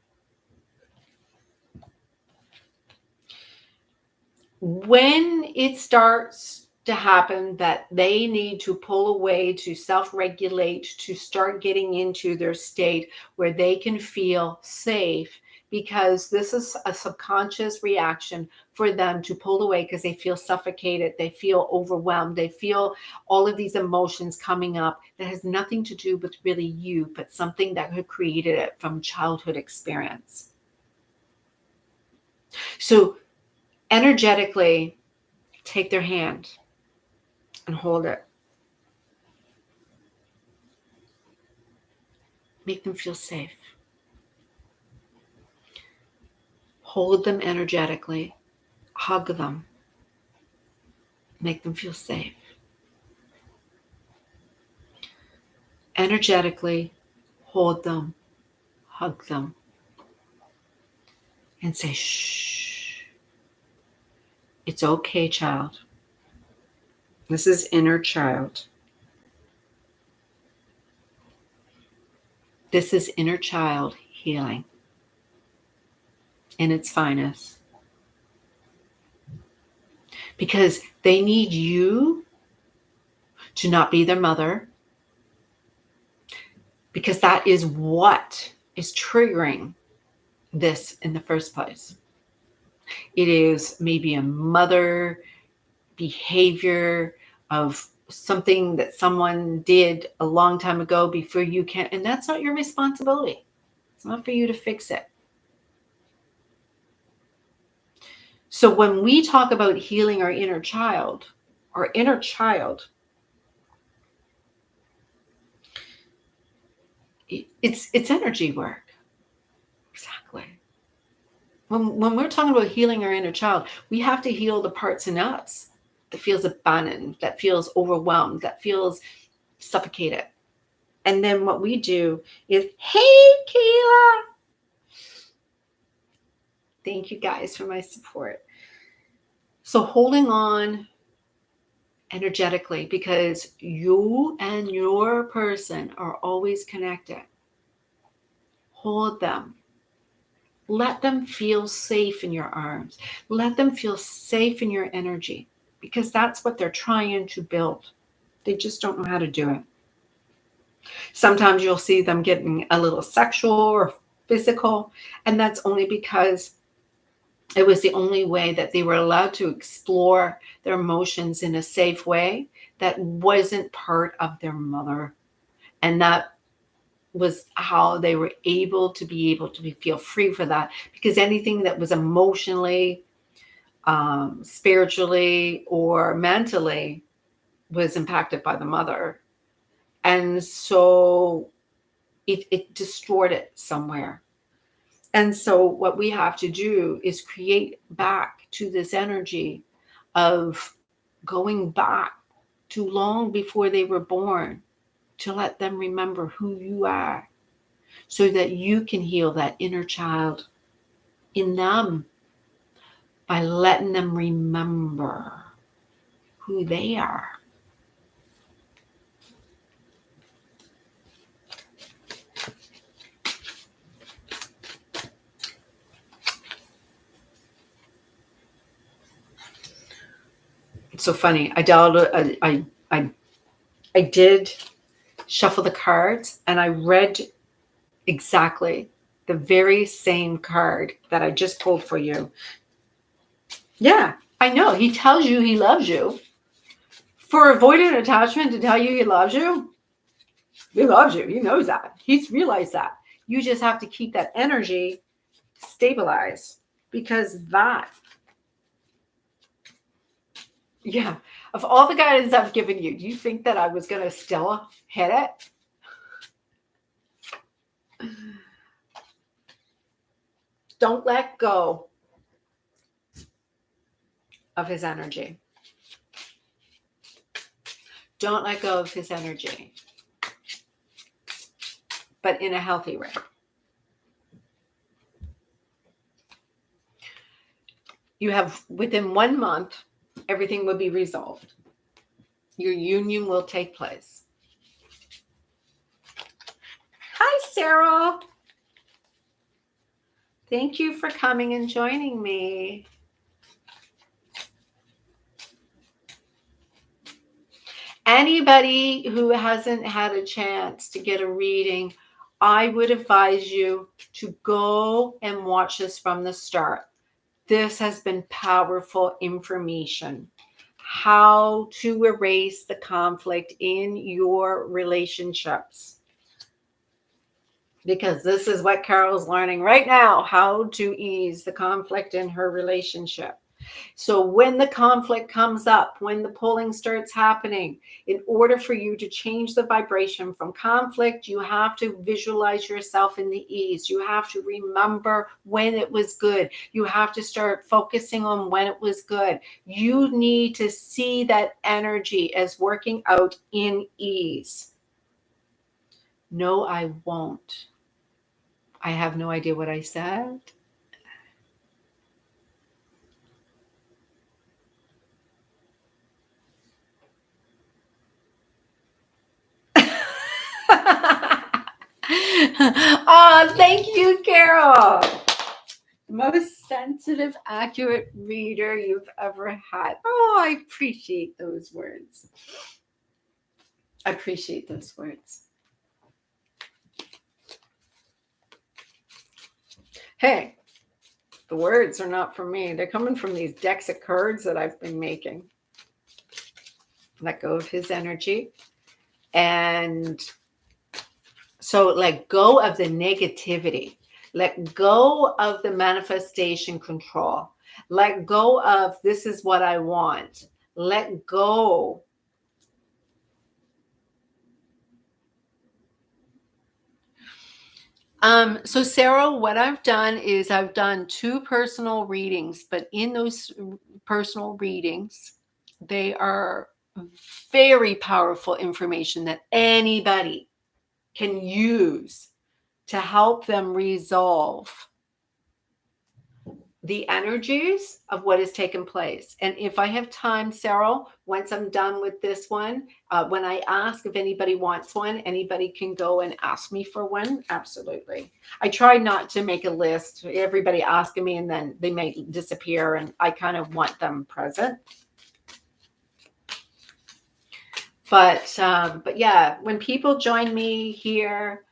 [SPEAKER 1] When it starts to happen that they need to pull away to self-regulate, to start getting into their state where they can feel safe, because this is a subconscious reaction for them to pull away because they feel suffocated, they feel overwhelmed, they feel all of these emotions coming up that has nothing to do with really you, but something that had created it from childhood experience. So energetically, take their hand and hold it. Make them feel safe. Hold them energetically. Hug them. Make them feel safe. Energetically, hold them. Hug them. And say, shh. It's okay, child. This is inner child. This is inner child healing in its finest. Because they need you to not be their mother. Because that is what is triggering this in the first place. It is maybe a mother behavior of something that someone did a long time ago before you can, and that's not your responsibility. It's not for you to fix it. So when we talk about healing our inner child, it's energy work. Exactly. When we're talking about healing our inner child, we have to heal the parts in us that feels abandoned, that feels overwhelmed, that feels suffocated. And then what we do is, hey, Kayla. Thank you guys for my support. So holding on energetically, because you and your person are always connected. Hold them. Let them feel safe in your arms. Let them feel safe in your energy, because that's what they're trying to build. They just don't know how to do it. Sometimes you'll see them getting a little sexual or physical, and that's only because it was the only way that they were allowed to explore their emotions in a safe way that wasn't part of their mother. And that was how they were able to feel free for that, because anything that was emotionally, spiritually, or mentally was impacted by the mother. And so it destroyed it somewhere. And so what we have to do is create back to this energy of going back to long before they were born, to let them remember who you are, so that you can heal that inner child in them by letting them remember who they are. It's so funny. I did shuffle the cards, and I read exactly the very same card that I just pulled for you. Yeah, I know. He tells you he loves you For avoidant attachment to tell you he loves you, he loves you. He knows that. He's realized that. You just have to keep that energy stabilized, because that, yeah, of all the guidance I've given you, do you think that I was going to still hit it? Don't let go of his energy. Don't let go of his energy, but in a healthy way. You have, within 1 month, everything will be resolved. Your union will take place. Hi, Sarah. Thank you for coming and joining me. Anybody who hasn't had a chance to get a reading, I would advise you to go and watch this from the start. This has been powerful information. How to erase the conflict in your relationships. Because this is what Carol's learning right now, how to ease the conflict in her relationship. So when the conflict comes up, when the pulling starts happening, in order for you to change the vibration from conflict, you have to visualize yourself in the ease. You have to remember when it was good. You have to start focusing on when it was good. You need to see that energy as working out in ease. No, I won't. I have no idea what I said. Oh, thank you, Carol. Most sensitive, accurate reader you've ever had. Oh, I appreciate those words. I appreciate those words. Hey, the words are not from me. They're coming from these decks of cards that I've been making. Let go of his energy. And so let go of the negativity. Let go of the manifestation control. Let go of this is what I want. Let go. So Sarah, what I've done is I've done 2 personal readings, but in those personal readings, they are very powerful information that anybody can use to help them resolve the energies of what has taken place. And if I have time, Sarah, once I'm done with this one, when I ask if anybody wants one, anybody can go and ask me for one. Absolutely. I try not to make a list. Everybody asking me and then they may disappear, and I kind of want them present. But yeah, when people join me here,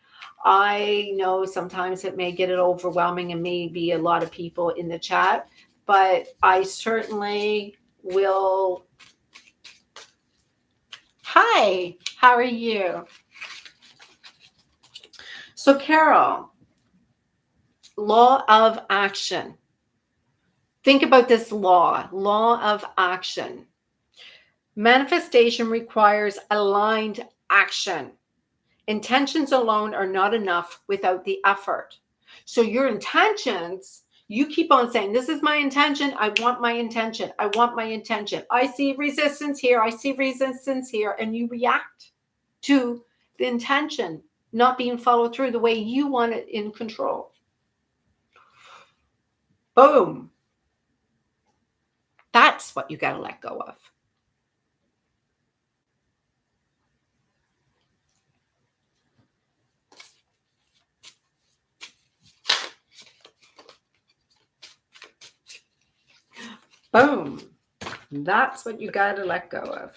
[SPEAKER 1] I know sometimes it may get it overwhelming and maybe a lot of people in the chat, but I certainly will. Hi, how are you? So Carol, law of action. Think about this law of action. Manifestation requires aligned action. Intentions alone are not enough without the effort. So your intentions, you keep on saying, this is my intention. I want my intention. I want my intention. I see resistance here. I see resistance here. And you react to the intention not being followed through the way you want it in control. Boom. That's what you got to let go of. Boom. That's what you got to let go of.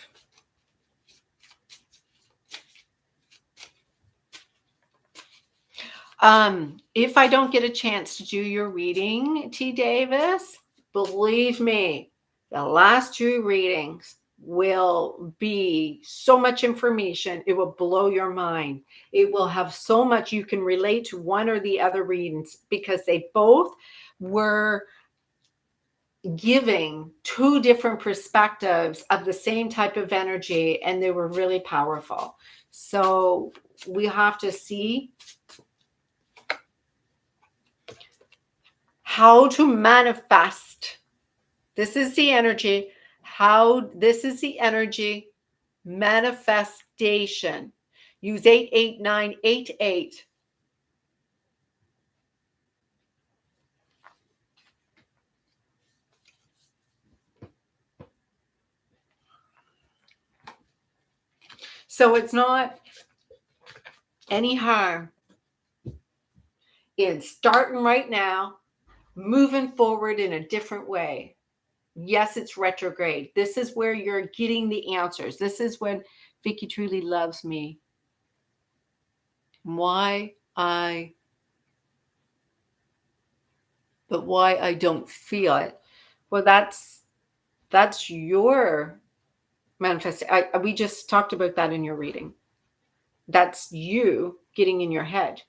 [SPEAKER 1] If I don't get a chance to do your reading, T. Davis, believe me, the last 2 readings will be so much information. It will blow your mind. It will have so much you can relate to one or the other readings because they both were giving two different perspectives of the same type of energy, and they were really powerful. So we have to see how to manifest. This is the energy. This is the energy manifestation. Use 88988. So it's not any harm in starting right now, moving forward in a different way. Yes, it's retrograde. This is where you're getting the answers. This is when Vicky truly loves me. Why I don't feel it. Well, that's your manifestation. We just talked about that in your reading. That's you getting in your head.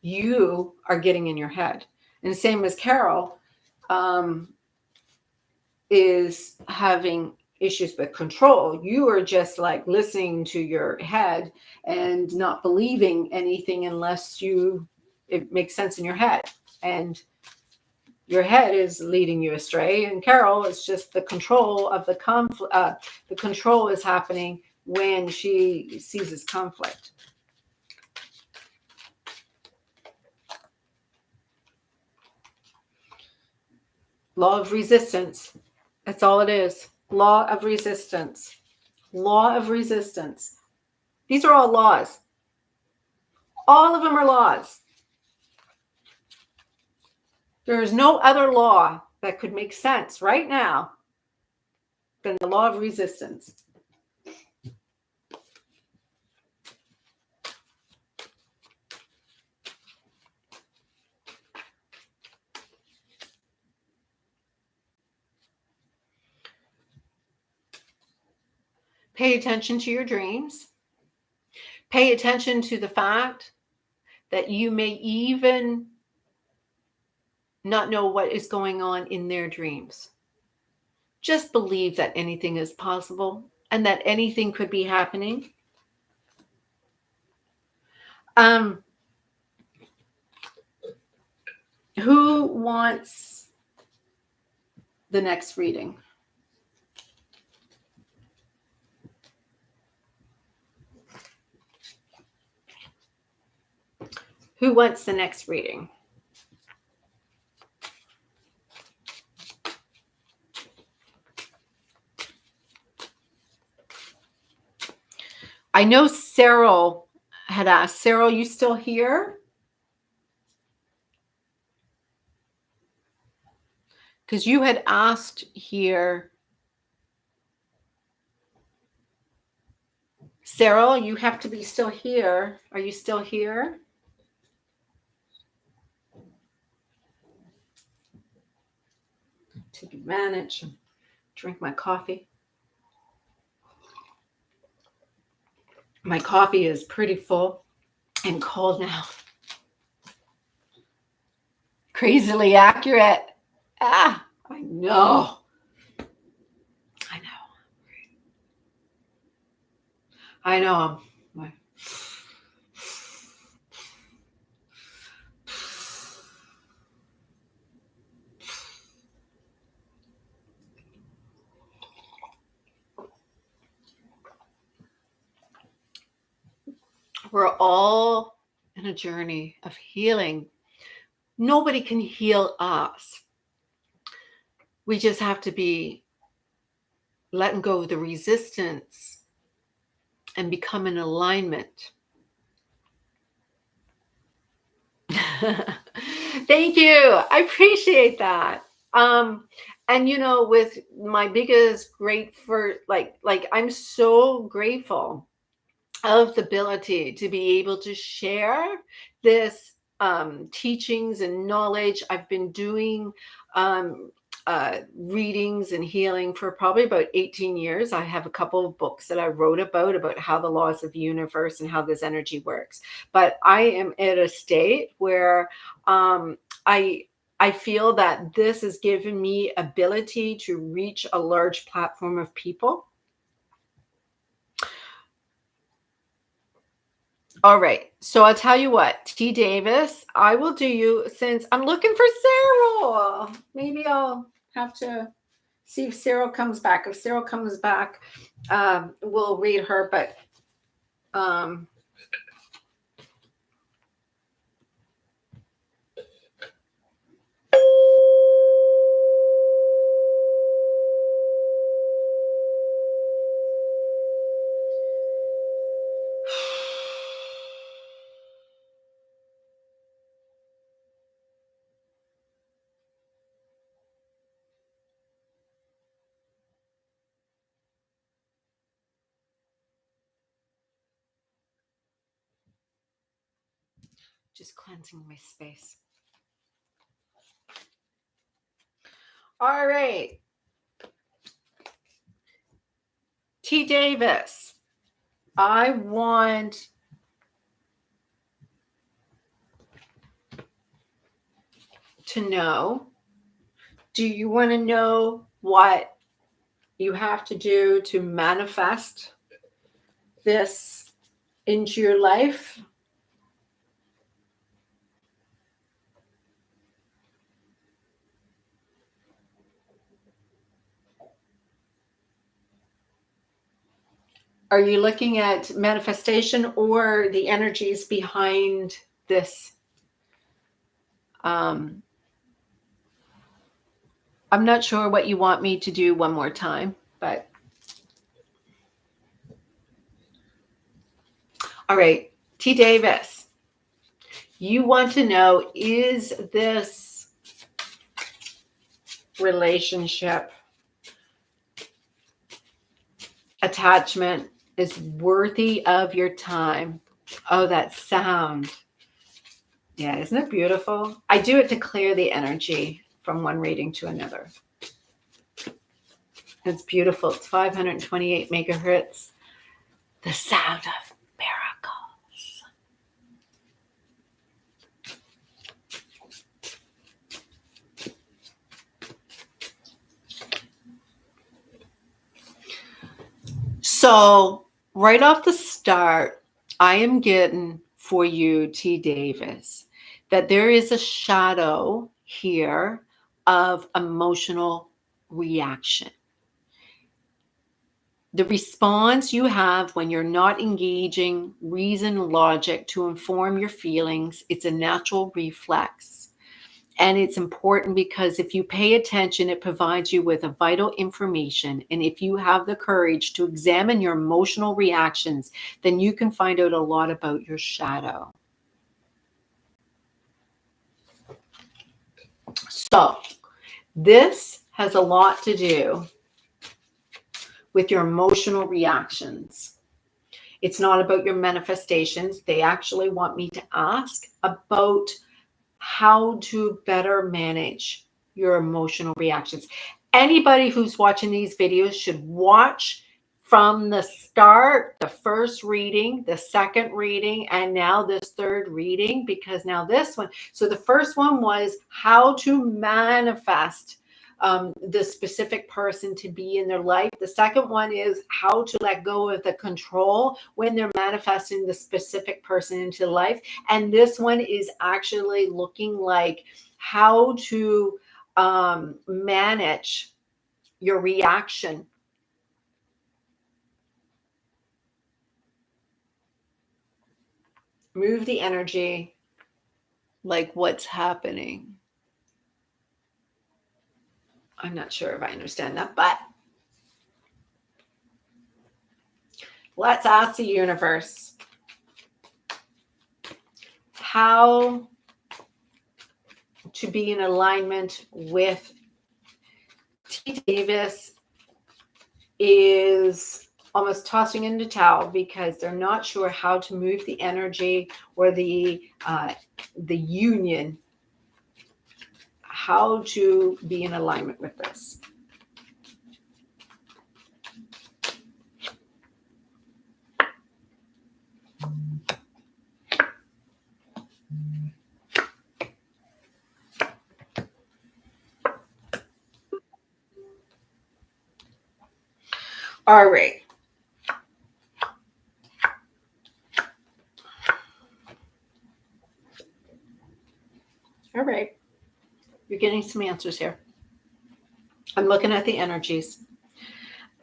[SPEAKER 1] You are getting in your head. And same as Carol is having issues with control. You are just like listening to your head and not believing anything unless it makes sense in your head. And your head is leading you astray. And Carol, it's just the control of the conflict. The control is happening when she sees this conflict. Law of resistance. That's all it is. Law of resistance. Law of resistance. These are all laws. All of them are laws. There is no other law that could make sense right now than the law of resistance. Pay attention to your dreams. Pay attention to the fact that you may even not know what is going on in their dreams. Just believe that anything is possible and that anything could be happening. Who wants the next reading? Who wants the next reading? I know Cyril had asked. Cyril, you still here? Because you had asked here. Cyril, you have to be still here. Are you still here? Take advantage and drink my coffee. My coffee is pretty full and cold now. Crazily accurate. I know. I know. We're all in a journey of healing. Nobody can heal us. We just have to be letting go of the resistance and become in alignment. Thank you. I appreciate that. And with my biggest I'm so grateful of the ability to be able to share this teachings and knowledge. I've been doing readings and healing for probably about 18 years. I have a couple of books that I wrote about how the laws of the universe and how this energy works. But I am at a state where I feel that this has given me ability to reach a large platform of people. All right. So I'll tell you what, T. Davis, I will do you, since I'm looking for Cyril. Maybe I'll have to see if Cyril comes back. If Cyril comes back, we'll read her. But just cleansing my space. All right. T. Davis, I want to know, do you want to know what you have to do to manifest this into your life? Are you looking at manifestation or the energies behind this? I'm not sure what you want me to do one more time, but all right. T. Davis, you want to know, is this relationship, attachment, is worthy of your time? Oh, that sound. Yeah, isn't it beautiful? I do it to clear the energy from one reading to another. It's beautiful. It's 528 megahertz. The sound of miracles. So, right off the start, I am getting for you, T. Davis, that there is a shadow here of emotional reaction. The response you have when you're not engaging reason and logic to inform your feelings, it's a natural reflex. And it's important because if you pay attention, it provides you with a vital information. And if you have the courage to examine your emotional reactions, then you can find out a lot about your shadow. So this has a lot to do with your emotional reactions. It's not about your manifestations. They actually want me to ask about how to better manage your emotional reactions. Anybody who's watching these videos should watch from the start, the first reading, the second reading, and now this third reading, because now this one. So the first one was how to manifest the specific person to be in their life. The second one is how to let go of the control when they're manifesting the specific person into life. And this one is actually looking like how to manage your reaction. Move the energy, like what's happening. I'm not sure if I understand that, but let's ask the universe how to be in alignment with T. Davis is almost tossing in the towel because they're not sure how to move the energy or the union, how to be in alignment with this. All right. All right. You're getting some answers here. I'm looking at the energies.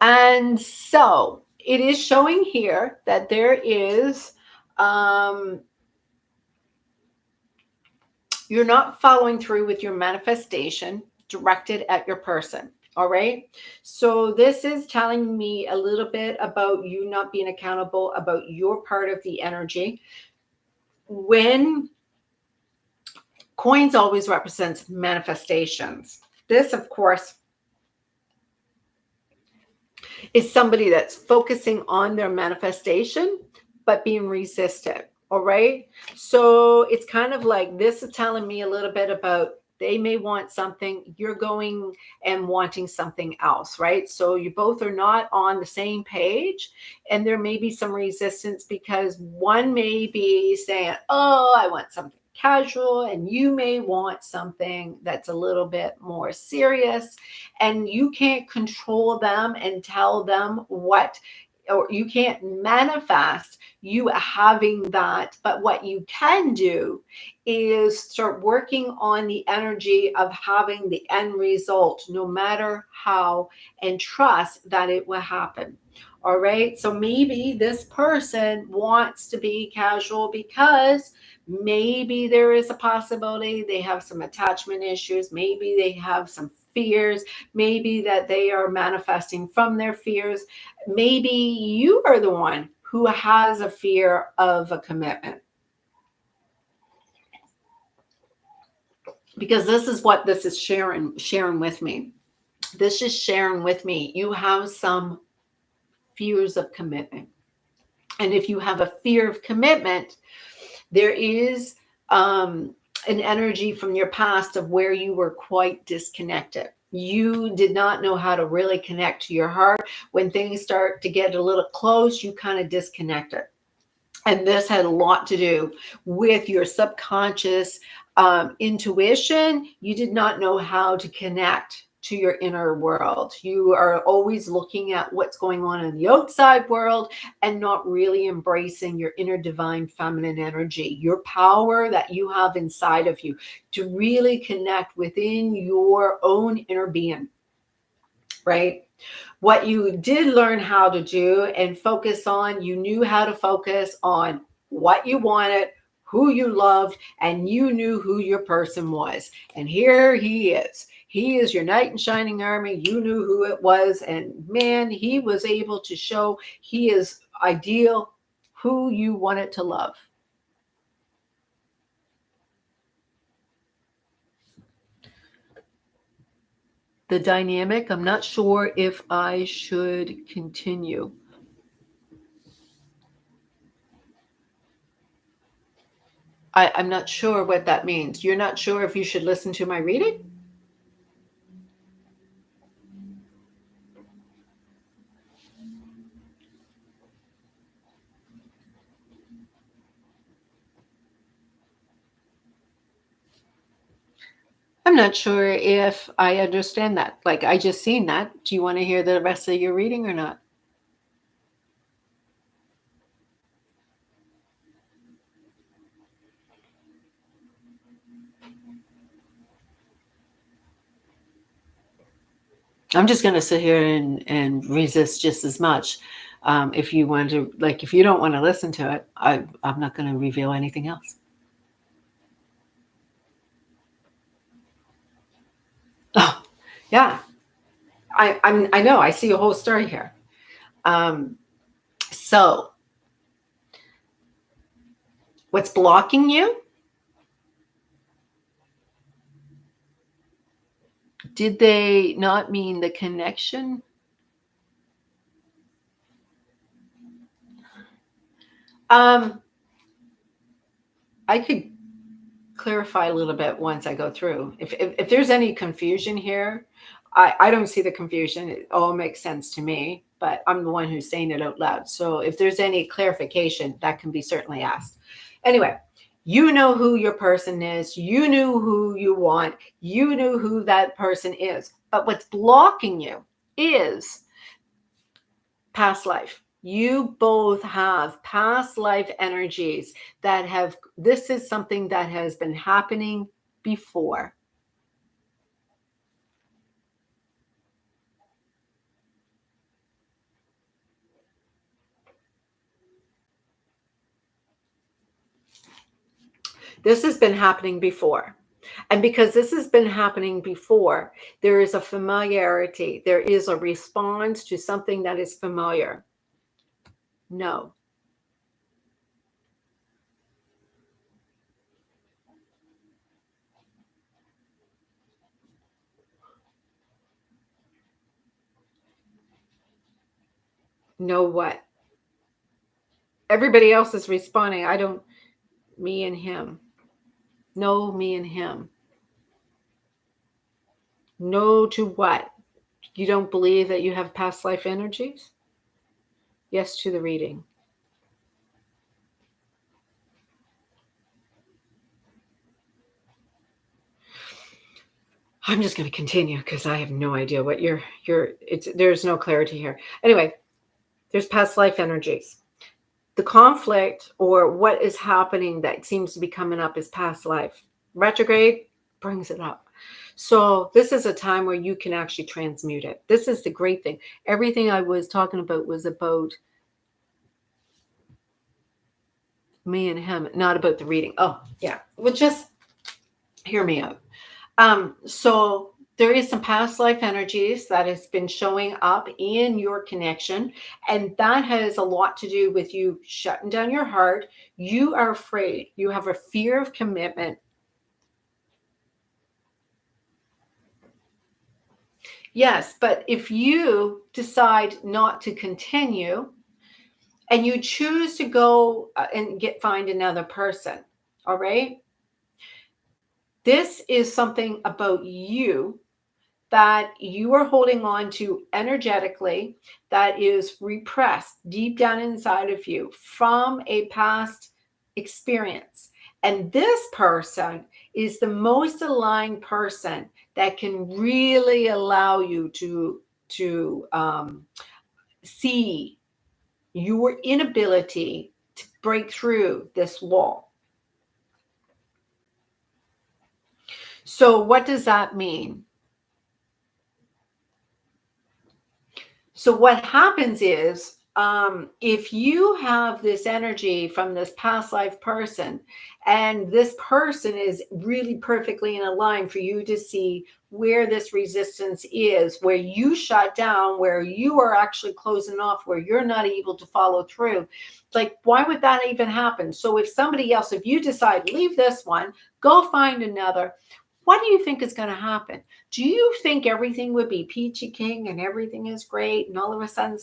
[SPEAKER 1] And so it is showing here that there is, you're not following through with your manifestation directed at your person. All right. So this is telling me a little bit about you not being accountable about your part of the energy. When coins always represents manifestations, this, of course, is somebody that's focusing on their manifestation, but being resistant. All right. So it's kind of like this is telling me a little bit about they may want something, you're going and wanting something else, right? So you both are not on the same page, and there may be some resistance because one may be saying, oh, I want something casual, and you may want something that's a little bit more serious, and you can't control them and tell them what, or you can't manifest you having that. But what you can do is start working on the energy of having the end result, no matter how, and trust that it will happen. All right. So maybe this person wants to be casual because maybe there is a possibility they have some attachment issues. Maybe they have some fears. Maybe that they are manifesting from their fears. Maybe you are the one who has a fear of a commitment. Because this is what this is sharing with me. This is sharing with me. You have some fears of commitment. And if you have a fear of commitment, there is an energy from your past of where you were quite disconnected. You did not know how to really connect to your heart. When things start to get a little close, you kind of disconnect it. And this had a lot to do with your subconscious intuition. You did not know how to connect to your inner world. You are always looking at what's going on in the outside world and not really embracing your inner divine feminine energy, your power that you have inside of you to really connect within your own inner being, right? What you did learn how to do and focus on, you knew how to focus on what you wanted, who you loved, and you knew who your person was. And here he is. He is your knight in shining armor. You knew who it was. And man, he was able to show he is ideal, who you wanted to love. The dynamic, I'm not sure if I should continue. I'm not sure what that means. You're not sure if you should listen to my reading? I'm not sure if I understand that. Like, I just seen that. Do you want to hear the rest of your reading or not? I'm just going to sit here and resist just as much. If you want to, like, if you don't want to listen to it, I'm not going to reveal anything else. Oh, yeah. I know. I see a whole story here. So, what's blocking you? Did they not mean the connection? Um, I could clarify a little bit once I go through. If there's any confusion here, I don't see the confusion. It all makes sense to me, but I'm the one who's saying it out loud. So if there's any clarification, that can be certainly asked. Anyway, you know who your person is. You knew who you want. You knew who that person is. But what's blocking you is past life. You both have past life energies that have, this is something that has been happening before. This has been happening before. And because this has been happening before, there is a familiarity. There is a response to something that is familiar. No. No what? Everybody else is responding. I don't, me and him. No, me and him. No to what? You don't believe that you have past life energies? Yes to the reading. I'm just going to continue because I have no idea what there's no clarity here. Anyway, there's past life energies. The conflict or what is happening that seems to be coming up is past life. Retrograde brings it up. So this is a time where you can actually transmute it. This is the great thing. Everything I was talking about was about me and him, not about the reading. Oh, yeah. Well, just hear me out. So there is some past life energies that has been showing up in your connection, and that has a lot to do with you shutting down your heart. You are afraid. You have a fear of commitment. Yes, but if you decide not to continue and you choose to go and find another person, all right? This is something about you that you are holding on to energetically that is repressed deep down inside of you from a past experience. And this person is the most aligned person that can really allow you to see your inability to break through this wall. So, what does that mean? So what happens is, if you have this energy from this past life person, and this person is really perfectly in a line for you to see where this resistance is, where you shut down, where you are actually closing off, where you're not able to follow through. Like, why would that even happen? So if somebody else, if you decide, leave this one, go find another, what do you think is going to happen? Do you think everything would be peachy king and everything is great, and all of a sudden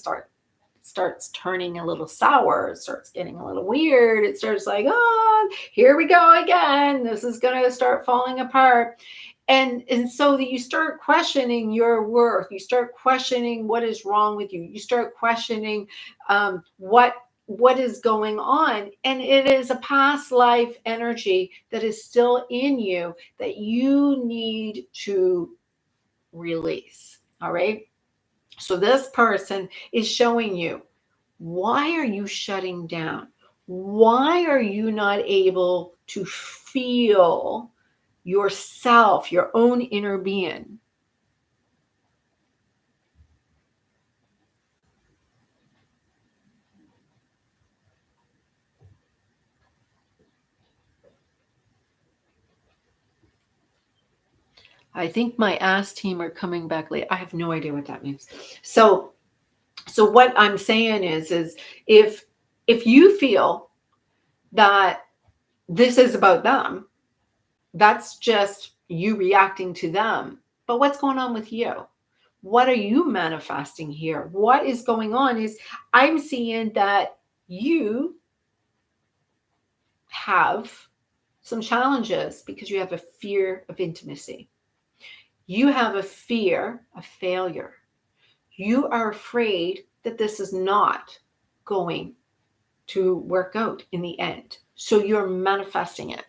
[SPEAKER 1] starts turning a little sour, it starts getting a little weird, it starts like, oh, here we go again, this is going to start falling apart. And so that you start questioning your worth, you start questioning what is wrong with you, you start questioning what is going on, and it is a past life energy that is still in you that you need to release. All right, so this person is showing you, why are you shutting down? Why are you not able to feel yourself, your own inner being? I think my ass team are coming back late. I have no idea what that means. So what I'm saying is if you feel that this is about them, that's just you reacting to them. But what's going on with you? What are you manifesting here? What is going on is, I'm seeing that you have some challenges because you have a fear of intimacy. You have a fear of failure. You are afraid that this is not going to work out in the end. So you're manifesting it.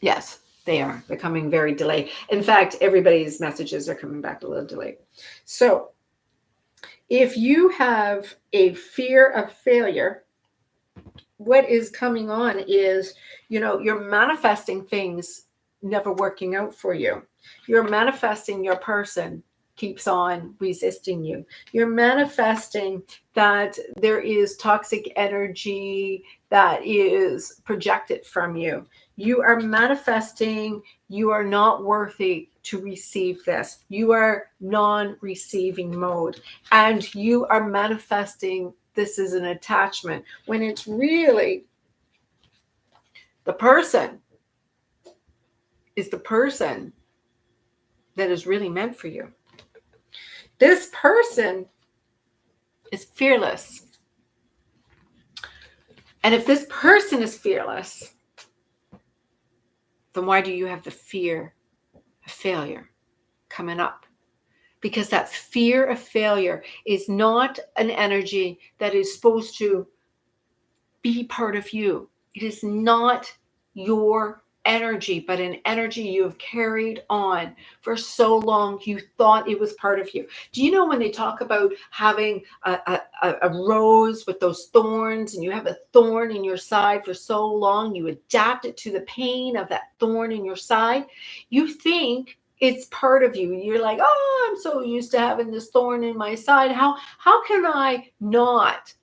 [SPEAKER 1] Yes, they are. They're coming very delayed. In fact, everybody's messages are coming back a little delayed. So if you have a fear of failure, what is coming on is, you're manifesting things never working out for you. You're manifesting your person keeps on resisting you. You're manifesting that there is toxic energy that is projected from you. You are manifesting you are not worthy to receive this. You are non-receiving mode, and you are manifesting this is an attachment when it's really the person is the person that is really meant for you. This person is fearless. And if this person is fearless, then why do you have the fear of failure coming up? Because that fear of failure is not an energy that is supposed to be part of you. It is not your energy, but an energy you have carried on for so long you thought it was part of you. Do you know when they talk about having a rose with those thorns, and you have a thorn in your side for so long, you adapt it to the pain of that thorn in your side? You think it's part of you. You're like, oh, I'm so used to having this thorn in my side. How can I not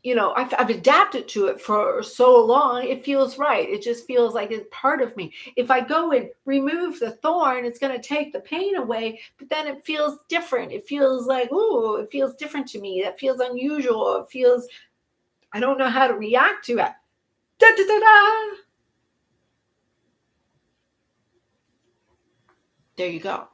[SPEAKER 1] I've adapted to it for so long. It feels right. It just feels like it's part of me. If I go and remove the thorn, it's going to take the pain away, but then it feels different. It feels like, ooh, it feels different to me. That feels unusual. It feels, I don't know how to react to it. Da, da, da, da. There you go.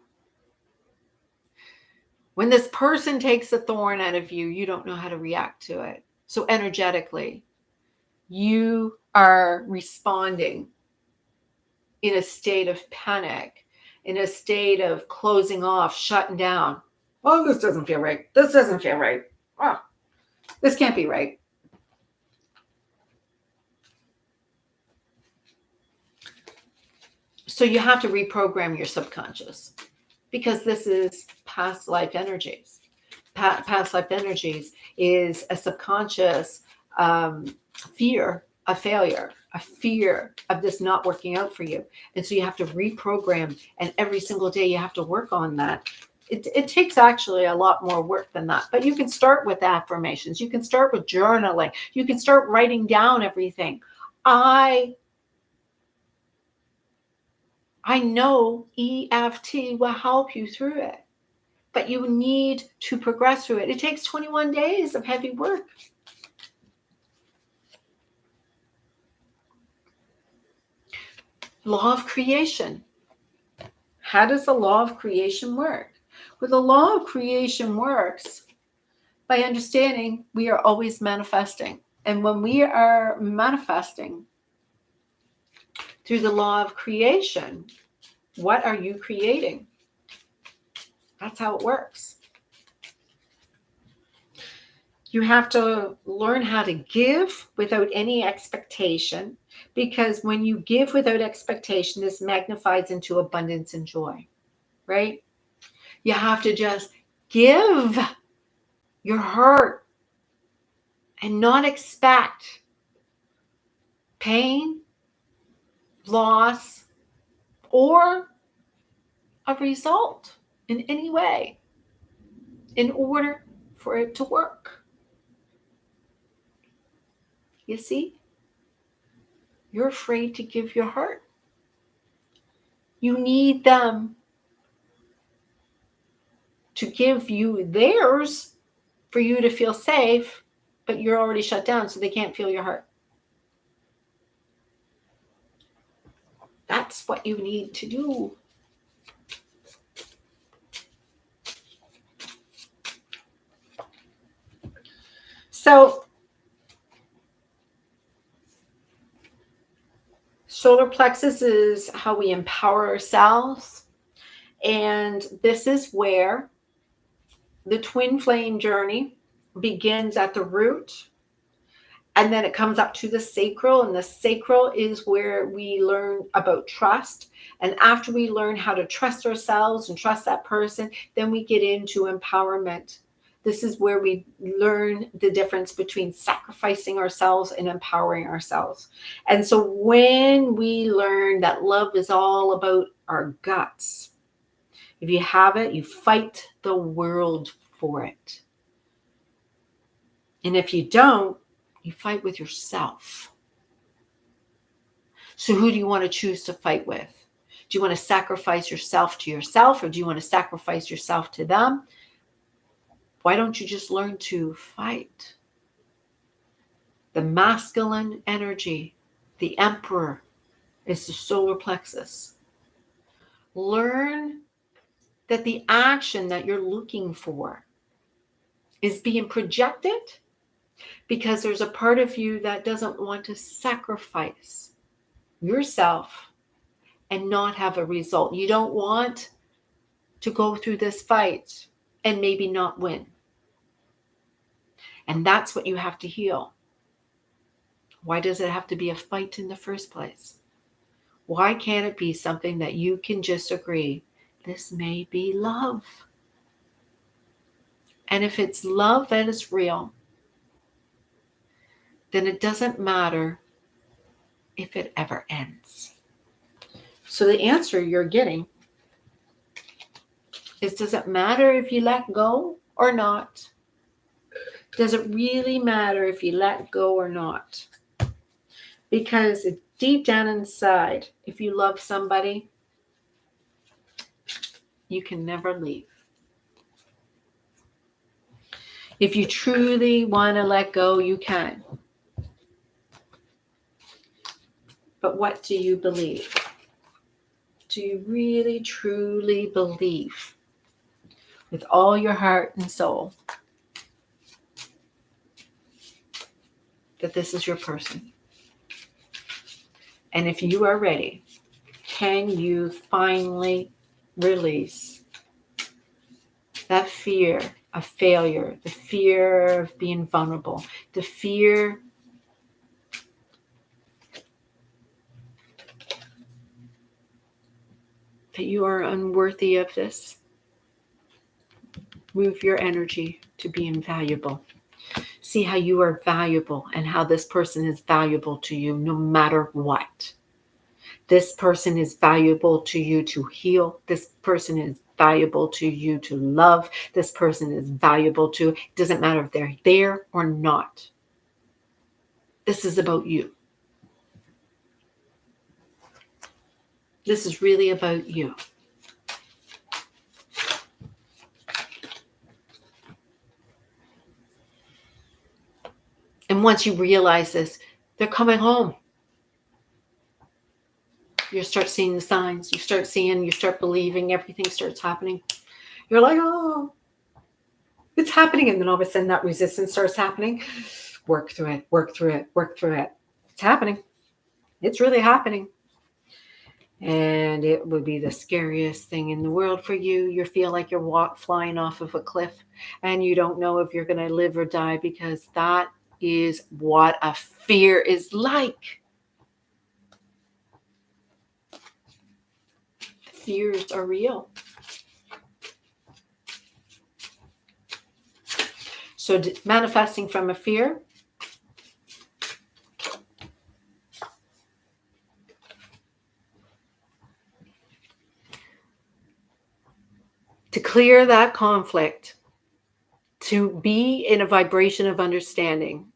[SPEAKER 1] When this person takes the thorn out of you, you don't know how to react to it. So energetically, you are responding in a state of panic, in a state of closing off, shutting down. Oh, this doesn't feel right. This doesn't feel right. Oh, this can't be right. So you have to reprogram your subconscious, because this is past life energies. Past life energies is a subconscious fear of failure, a fear of this not working out for you. And so you have to reprogram, and every single day you have to work on that. It takes actually a lot more work than that, but you can start with affirmations. You can start with journaling. You can start writing down everything. I know EFT will help you through it, but you need to progress through it. It takes 21 days of heavy work. Law of creation. How does the law of creation work? Well, the law of creation works by understanding we are always manifesting. And when we are manifesting through the law of creation, what are you creating? That's how it works. You have to learn how to give without any expectation, because when you give without expectation, this magnifies into abundance and joy, right? You have to just give your heart and not expect pain, loss, or a result in any way in order for it to work. You see, you're afraid to give your heart. You need them to give you theirs for you to feel safe, but you're already shut down, so they can't feel your heart. That's what you need to do. So solar plexus is how we empower ourselves. And this is where the twin flame journey begins at the root, and then it comes up to the sacral, and the sacral is where we learn about trust. And after we learn how to trust ourselves and trust that person, then we get into empowerment. This is where we learn the difference between sacrificing ourselves and empowering ourselves. And so when we learn that love is all about our guts, if you have it, you fight the world for it. And if you don't, you fight with yourself. So who do you want to choose to fight with? Do you want to sacrifice yourself to yourself, or do you want to sacrifice yourself to them? Why don't you just learn to fight? The masculine energy, the emperor, is the solar plexus. Learn that the action that you're looking for is being projected because there's a part of you that doesn't want to sacrifice yourself and not have a result. You don't want to go through this fight and maybe not win. And that's what you have to heal. Why does it have to be a fight in the first place? Why can't it be something that you can just agree, this may be love? And if it's love that is real, then it doesn't matter if it ever ends. So the answer you're getting is, does it matter if you let go or not? Does it really matter if you let go or not? Because deep down inside, if you love somebody, you can never leave. If you truly want to let go, you can. But what do you believe? Do you really, truly believe with all your heart and soul that this is your person? And if you are ready, can you finally release that fear of failure, the fear of being vulnerable, the fear that you are unworthy of this? Move your energy to being valuable. See how you are valuable and how this person is valuable to you no matter what. This person is valuable to you to heal. This person is valuable to you to love. This person is valuable to, it doesn't matter if they're there or not. This is about you. This is really about you. And once you realize this, they're coming home. You start seeing the signs. You start believing, everything starts happening. You're like, oh, it's happening. And then all of a sudden that resistance starts happening. Work through it, work through it, work through it. It's happening. It's really happening. And it would be the scariest thing in the world for you. You feel like you're flying off of a cliff and you don't know if you're going to live or die, because that is what a fear is like. Fears are real. So manifesting from a fear, to clear that conflict, to be in a vibration of understanding,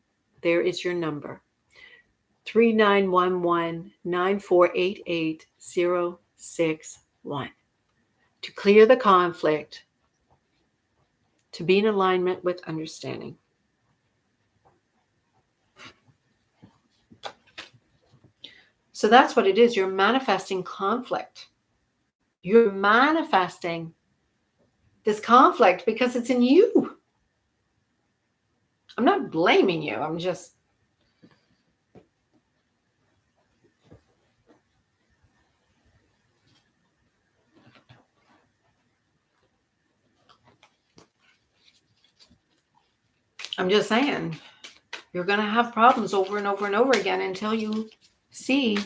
[SPEAKER 1] there is your number. 3911-9488-061. To clear the conflict, to be in alignment with understanding. So that's what it is. You're manifesting conflict. You're manifesting this conflict because it's in you. I'm not blaming you. I'm just saying you're going to have problems over and over and over again until you see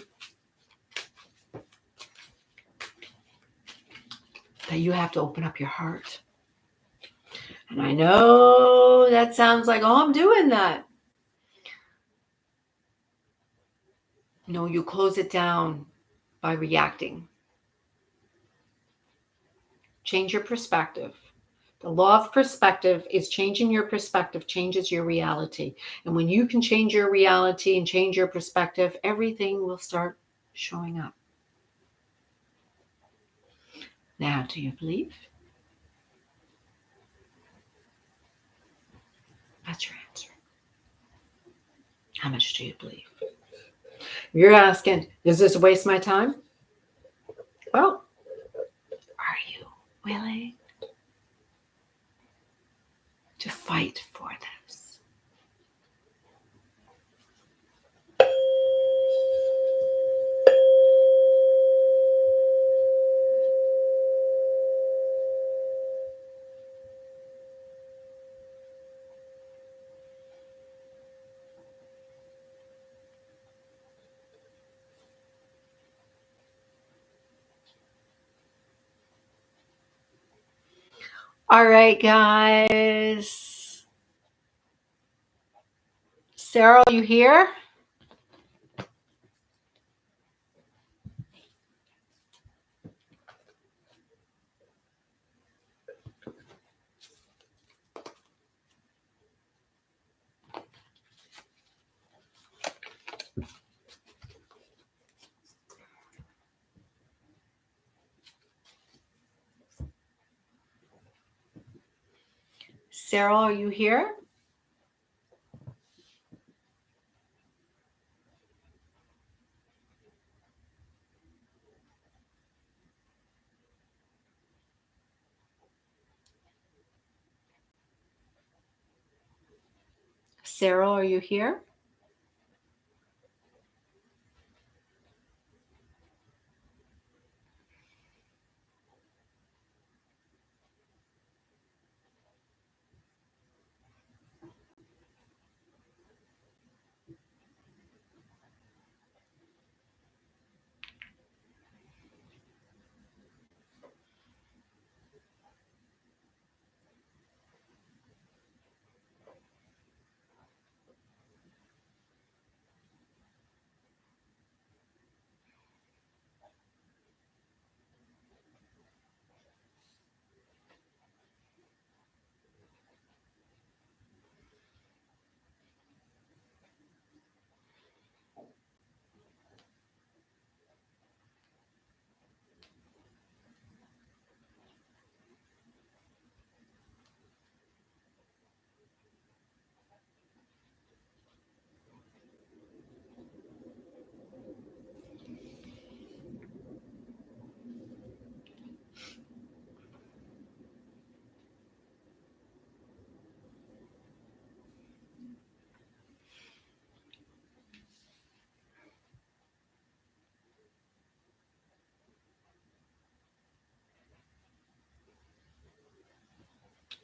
[SPEAKER 1] that you have to open up your heart. And I know that sounds like, oh, I'm doing that. No, you close it down by reacting. Change your perspective. The law of perspective is changing your perspective changes your reality. And when you can change your reality and change your perspective, everything will start showing up. Now, do you believe? That's your answer. How much do you believe? You're asking, does this waste my time? Well, are you willing to fight for this? All right, guys. Sarah, are you here? Sarah, are you here? Sarah, are you here?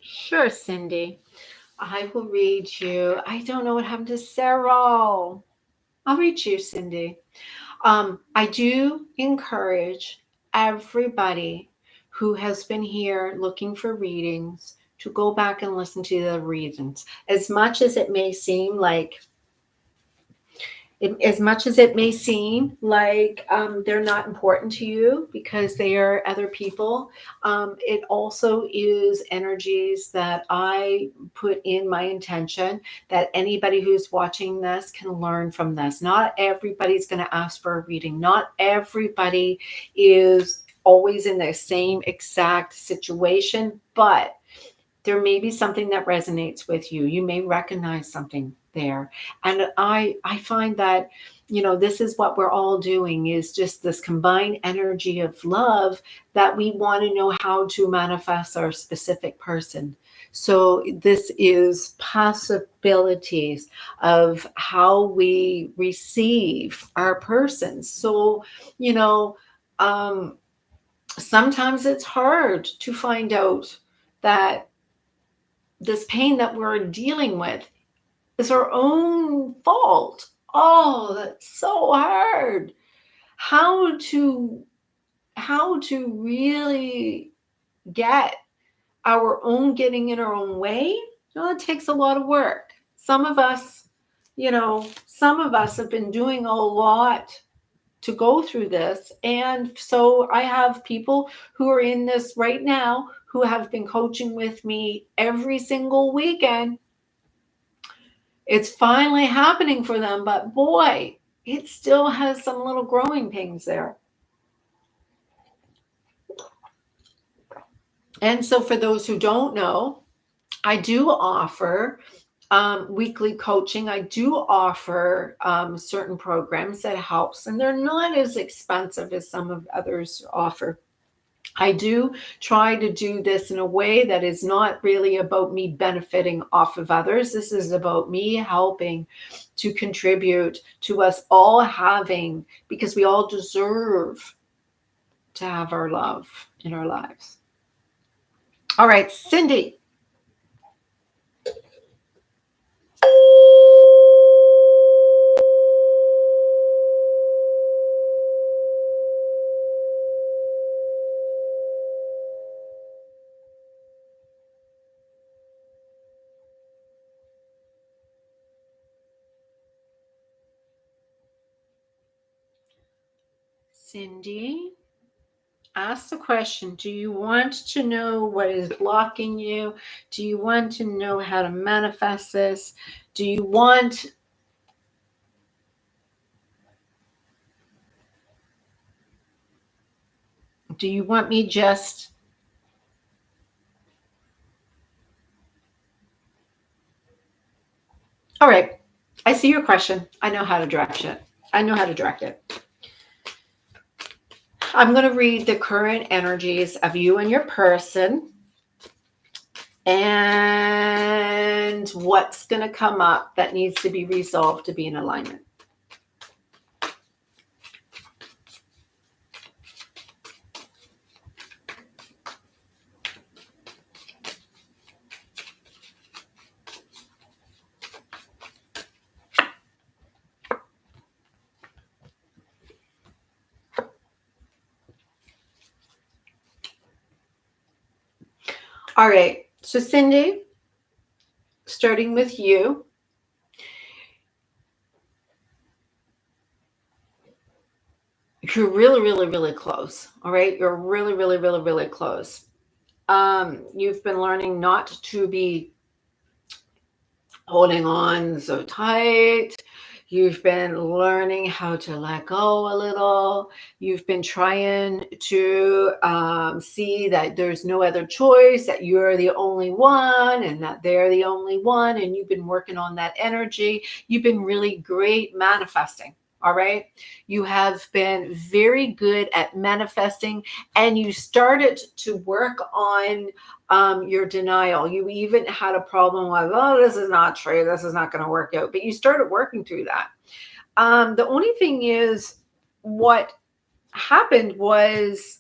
[SPEAKER 1] Sure, Cindy. I will read you. I don't know what happened to Sarah. I'll read you, Cindy. I do encourage everybody who has been here looking for readings to go back and listen to the readings. As much as it may seem like as much as it may seem like they're not important to you because they are other people, it also is energies that I put in my intention that anybody who's watching this can learn from this. Not everybody's going to ask for a reading. Not everybody is always in the same exact situation, but there may be something that resonates with you. You may recognize something there. And I find that, this is what we're all doing is just this combined energy of love that we want to know how to manifest our specific person. So this is possibilities of how we receive our persons. So, you know, um, sometimes it's hard to find out that this pain that we're dealing with is our own fault. Oh, that's so hard. How to how to really get our own getting in our own way? Well, it takes a lot of work. Some of us, some of us have been doing a lot to go through this. And so I have people who are in this right now who have been coaching with me every single weekend. It's finally happening for them, but boy, it still has some little growing pains there. And so, for those who don't know, I do offer weekly coaching. I do offer certain programs that helps, and they're not as expensive as some of others offer. I do try to do this in a way that is not really about me benefiting off of others. This is about me helping to contribute to us all having, because we all deserve to have our love in our lives. All right, Cindy. Cindy, ask the question. Do you want to know what is blocking you? Do you want to know how to manifest this? Do you want me just all right? I see your question. I know how to direct it. I know how to direct it. I'm going to read the current energies of you and your person and what's going to come up that needs to be resolved to be in alignment. All right. So, Cindy, starting with you, you're really, really, really close. All right. You're really, really, really, really close. You've been learning not to be holding on so tight. You've been learning how to let go a little. You've been trying to see that there's no other choice, that you're the only one and that they're the only one. And you've been working on that energy. You've been really great manifesting. All right. You have been very good at manifesting, and you started to work on your denial. You even had a problem with, oh, this is not true. This is not going to work out. But you started working through that. The only thing is, what happened was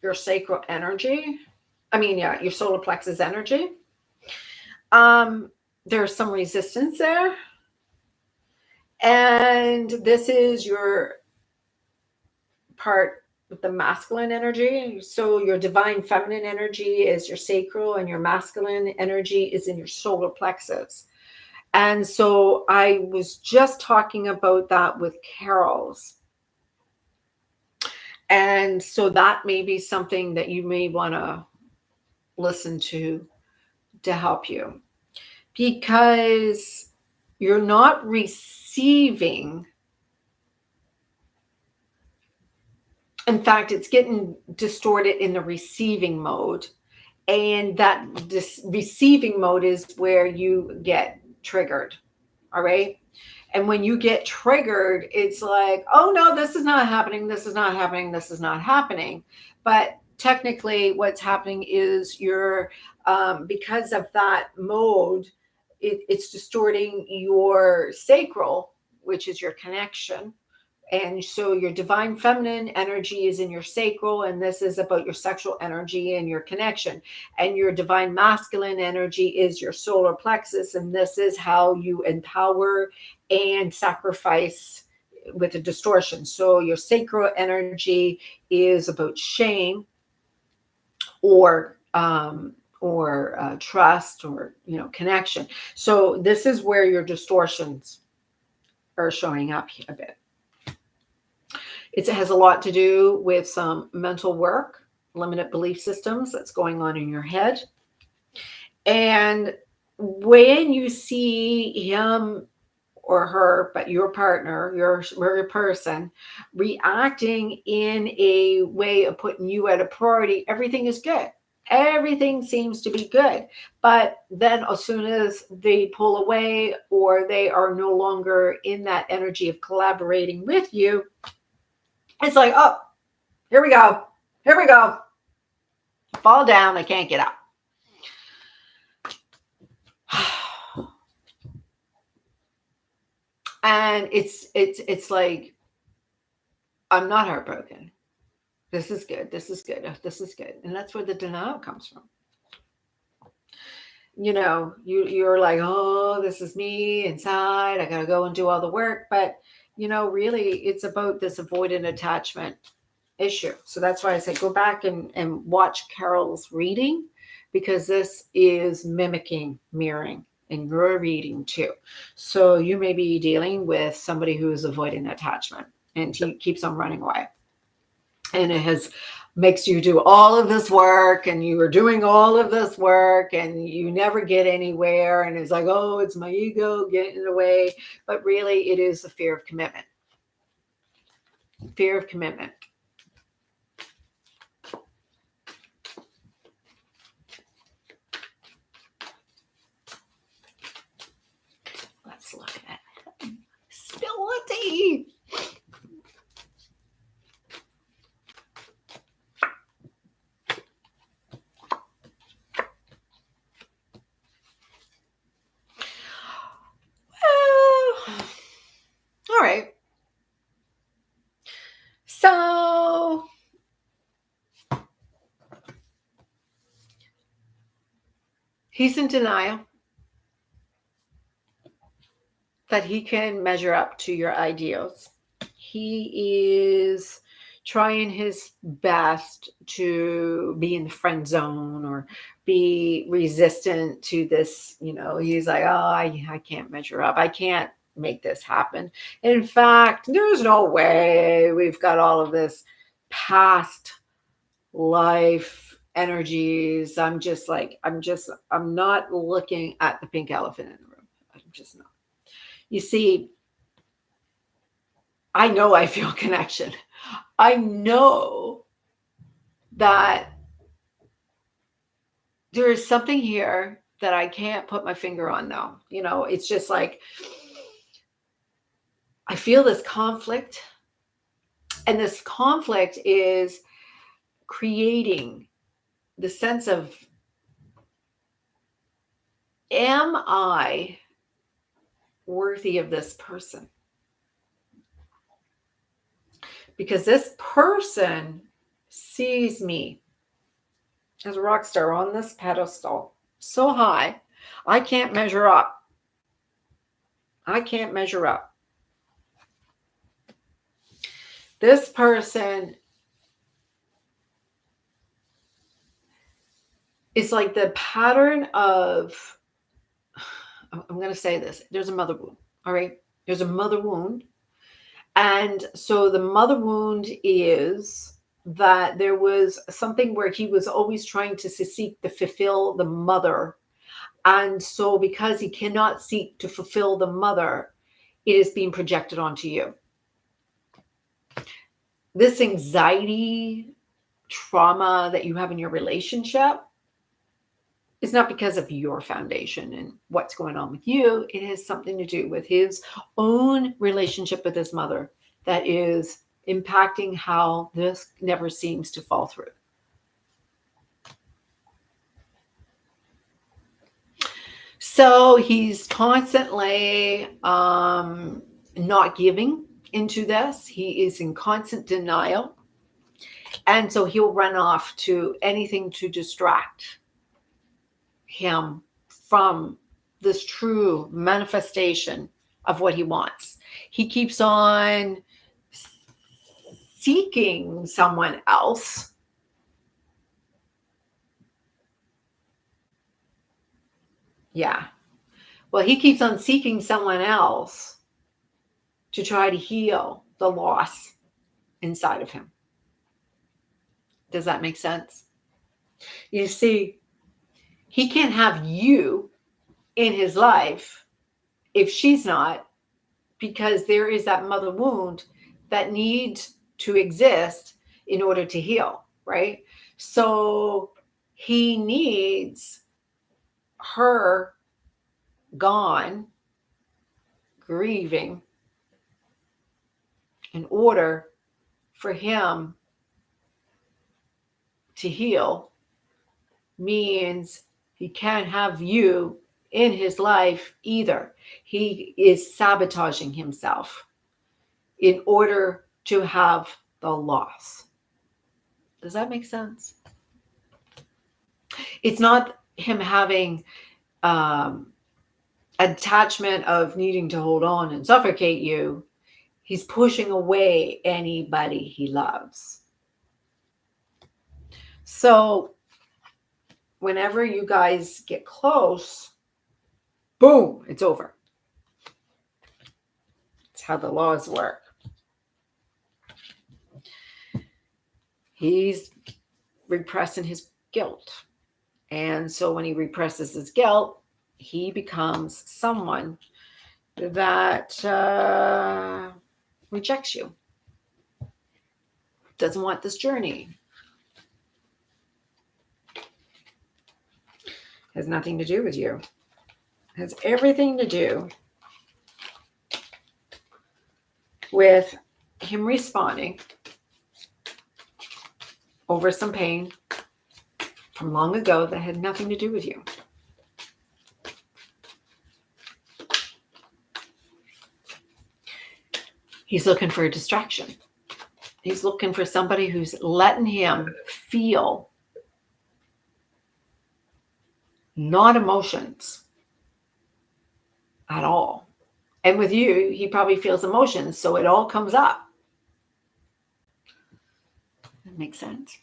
[SPEAKER 1] your sacral energy. Your solar plexus energy. There's some resistance there. And this is your part with the masculine energy. So your divine feminine energy is your sacral, and your masculine energy is in your solar plexus. And so I was just talking about that with Carol's. And so that may be something that you may want to listen to help you, because you're not receiving. In fact, it's getting distorted in the receiving mode. And that receiving mode is where you get triggered. All right. And when you get triggered, it's like, oh no, this is not happening. This is not happening. This is not happening. But technically, what's happening is you're, because of that mode, it's distorting your sacral, which is your connection. And so your divine feminine energy is in your sacral, and this is about your sexual energy and your connection. And your divine masculine energy is your solar plexus, and this is how you empower and sacrifice with a distortion. So your sacral energy is about shame, or trust, or connection. So this is where your distortions are showing up a bit. It has a lot to do with some mental work, limited belief systems that's going on in your head. And when you see him or her, but your partner, your person, reacting in a way of putting you at a priority, everything is good. Everything seems to be good. But then as soon as they pull away, or they are no longer in that energy of collaborating with you, it's like, oh, here we go. Here we go. Fall down. I can't get up. And it's like, I'm not heartbroken. This is good. This is good. This is good. And that's where the denial comes from. You're like, oh, this is me inside. I gotta go and do all the work. But really it's about this avoidant attachment issue. So that's why I say go back and watch Carol's reading, because this is mimicking, mirroring in your reading too. So you may be dealing with somebody who is avoiding attachment and he keeps on running away. And it has makes you do all of this work, and you are doing all of this work, and you never get anywhere. And it's like, oh, it's my ego getting in the way. But really it is the fear of commitment. Fear of commitment. Let's look at it. Spill the tea. All right. So he's in denial that he can measure up to your ideals. He is trying his best to be in the friend zone, or be resistant to this. He's like, oh, I can't measure up. I can't make this happen. In fact, there's no way. We've got all of this past life energies. I'm not looking at the pink elephant in the room. I'm just not. You see, I know I feel connection. I know that there is something here that I can't put my finger on, though. It's just like I feel this conflict, and this conflict is creating the sense of, am I worthy of this person? Because this person sees me as a rock star on this pedestal so high, I can't measure up. I can't measure up. This person is like the pattern of, I'm going to say this, there's a mother wound. All right. There's a mother wound. And so the mother wound is that there was something where he was always trying to seek to fulfill the mother. And so because he cannot seek to fulfill the mother, it is being projected onto you. This anxiety, trauma that you have in your relationship is not because of your foundation and what's going on with you. It has something to do with his own relationship with his mother that is impacting how this never seems to fall through. So he's constantly not giving into this. He is in constant denial. And so he'll run off to anything to distract him from this true manifestation of what he wants. He keeps on seeking someone else. Yeah. Well, he keeps on seeking someone else to try to heal the loss inside of him. Does that make sense? You see, he can't have you in his life if she's not, because there is that mother wound that needs to exist in order to heal, right? So he needs her gone, grieving, in order for him to heal. Means he can't have you in his life either. He is sabotaging himself in order to have the loss. Does that make sense? It's not him having attachment of needing to hold on and suffocate you. He's pushing away anybody he loves. So whenever you guys get close, boom, it's over. It's how the laws work. He's repressing his guilt. And so when he represses his guilt, he becomes someone that rejects you, doesn't want this journey. Has nothing to do with you. Has everything to do with him responding over some pain from long ago that had nothing to do with you. He's looking for a distraction. He's looking for somebody who's letting him feel not emotions at all. And with you, he probably feels emotions, so it all comes up. That makes sense.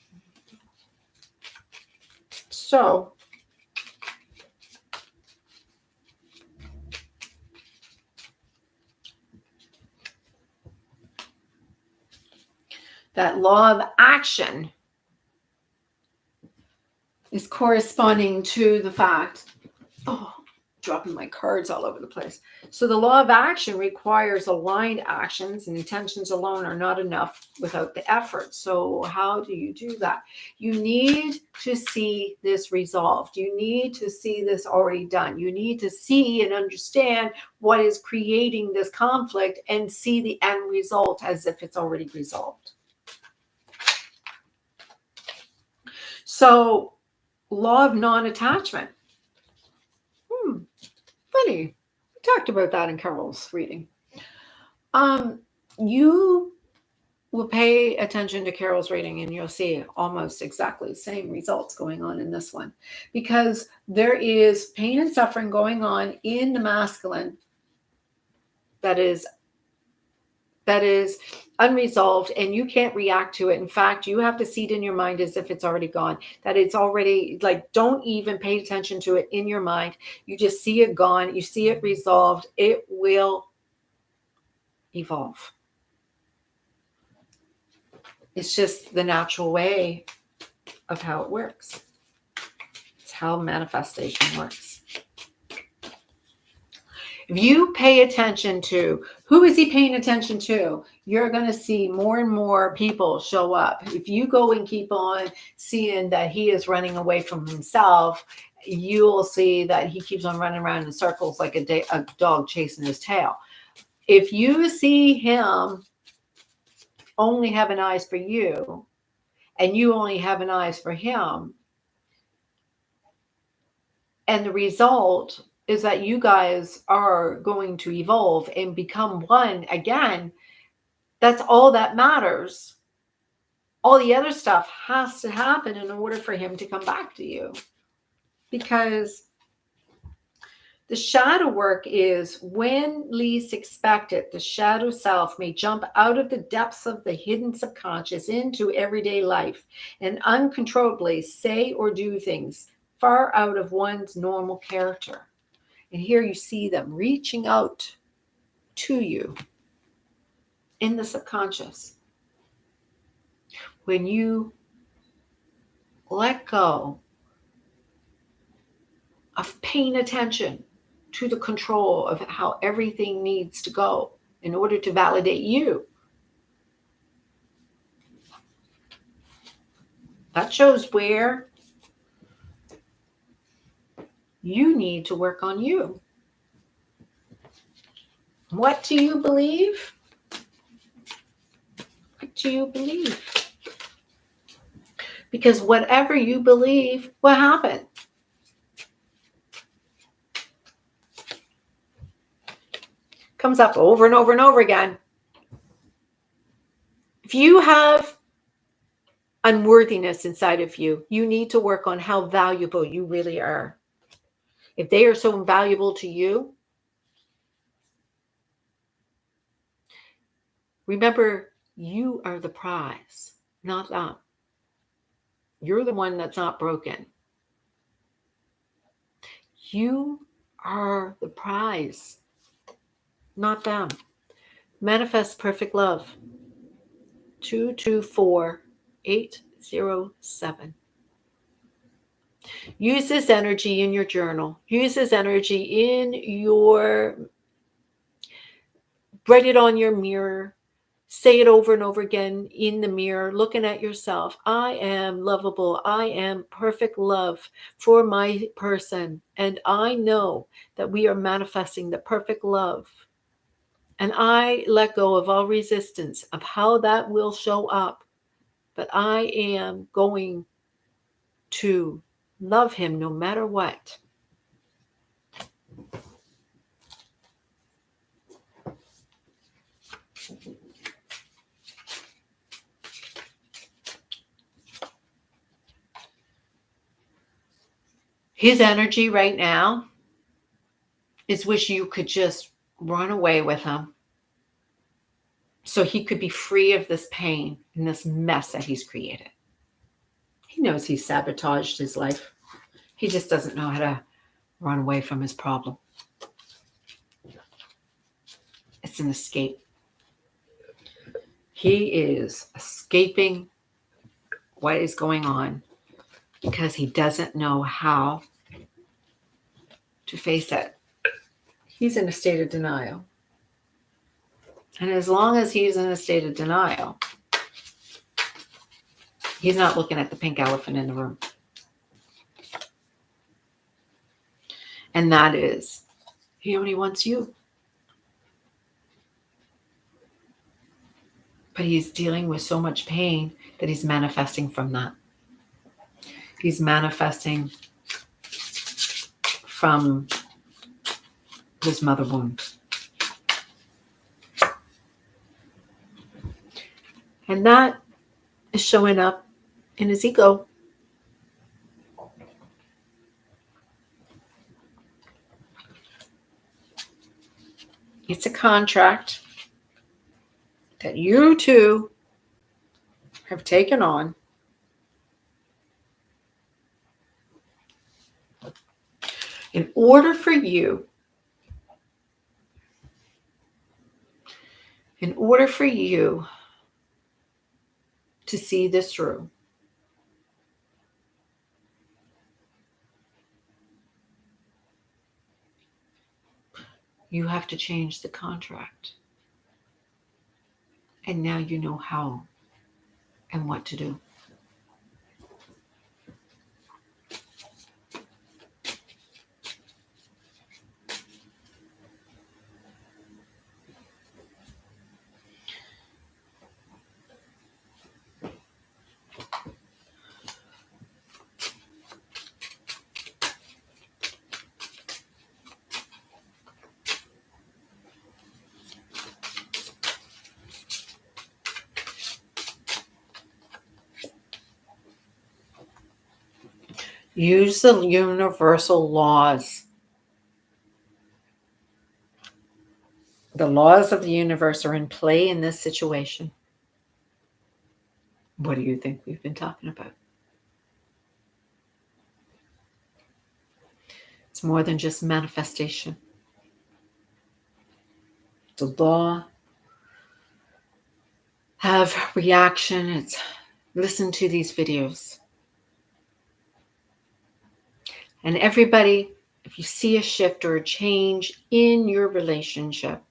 [SPEAKER 1] So, that law of action is corresponding to the fact, dropping my cards all over the place. So the law of action requires aligned actions, and intentions alone are not enough without the effort. So how do you do that? You need to see this resolved. You need to see this already done. You need to see and understand what is creating this conflict and see the end result as if it's already resolved. So, law of non-attachment. Funny. We talked about that in Carol's reading. You will pay attention to Carol's reading and you'll see almost exactly the same results going on in this one, because there is pain and suffering going on in the masculine that is unresolved, and you can't react to it. In fact, you have to see it in your mind as if it's already gone, that it's already, like, don't even pay attention to it in your mind. You just see it gone. You see it resolved. It will evolve. It's just the natural way of how it works. It's how manifestation works. If you pay attention to who is he paying attention to, you're going to see more and more people show up. If you go and keep on seeing that he is running away from himself, you'll see that he keeps on running around in circles like a dog chasing his tail. If you see him only having eyes for you and you only have an eyes for him, and the result is that you guys are going to evolve and become one again. That's all that matters. All the other stuff has to happen in order for him to come back to you. Because the shadow work is when least expected, the shadow self may jump out of the depths of the hidden subconscious into everyday life and uncontrollably say or do things far out of one's normal character. And here you see them reaching out to you in the subconscious. When you let go of paying attention to the control of how everything needs to go in order to validate you, that shows where you need to work on you. What do you believe? What do you believe? Because whatever you believe will happen. Comes up over and over and over again. If you have unworthiness inside of you, you need to work on how valuable you really are. If they are so invaluable to you, remember, you are the prize, not them. You're the one that's not broken. You are the prize, not them. Manifest perfect love. 224807. Use this energy in your journal. Use this energy in your, write it on your mirror. Say it over and over again in the mirror, looking at yourself. I am lovable. I am perfect love for my person. And I know that we are manifesting the perfect love. And I let go of all resistance of how that will show up. But I am going to love him no matter what. His energy right now is wish you could just run away with him so he could be free of this pain and this mess that he's created. He knows he's sabotaged his life. He just doesn't know how to run away from his problem. It's an escape. He is escaping what is going on because he doesn't know how to face it. He's in a state of denial. And as long as he's in a state of denial, he's not looking at the pink elephant in the room. And that is, he only wants you. But he's dealing with so much pain that he's manifesting from that. He's manifesting from his mother wound. And that is showing up in his ego. It's a contract that you two have taken on. In order for you to see this through, you have to change the contract. And now you know how and what to do. Use the universal laws. The laws of the universe are in play in this situation. What do you think we've been talking about? It's more than just manifestation. The law have reaction. It's listen to these videos. And everybody, if you see a shift or a change in your relationship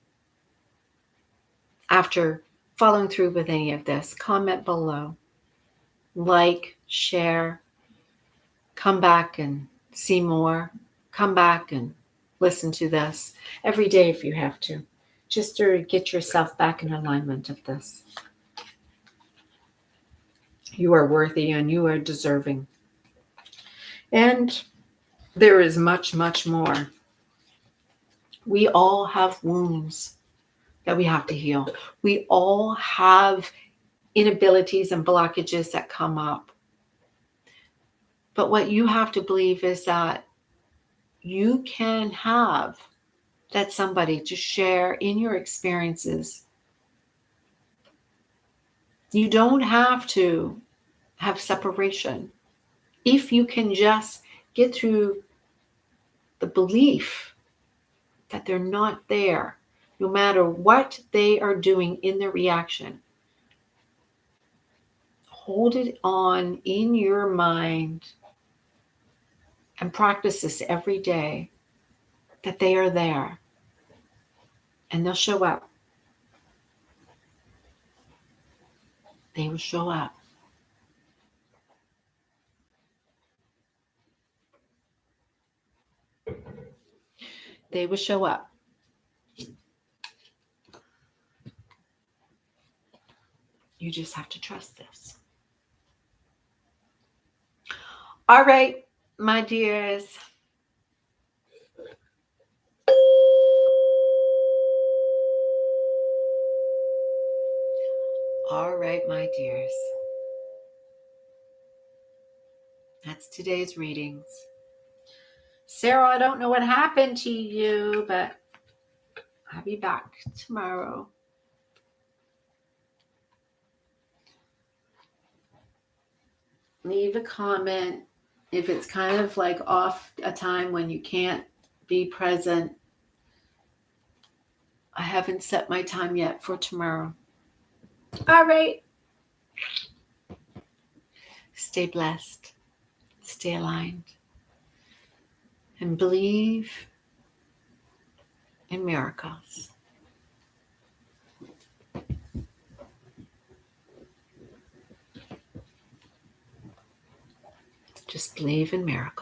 [SPEAKER 1] after following through with any of this, comment below. Like, share, come back and see more. Come back and listen to this every day if you have to, just to get yourself back in alignment of this. You are worthy and you are deserving. And there is much, much more. We all have wounds that we have to heal. We all have inabilities and blockages that come up. But what you have to believe is that you can have that somebody to share in your experiences. You don't have to have separation. If you can just get through the belief that they're not there, no matter what they are doing in their reaction, hold it on in your mind and practice this every day, that they are there and they'll show up. They will show up. They will show up. You just have to trust this. All right, my dears. All right, my dears. That's today's readings. Sarah, I don't know what happened to you, but I'll be back tomorrow. Leave a comment if it's kind of like off a time when you can't be present. I haven't set my time yet for tomorrow. All right. Stay blessed. Stay aligned. And believe in miracles. Just believe in miracles.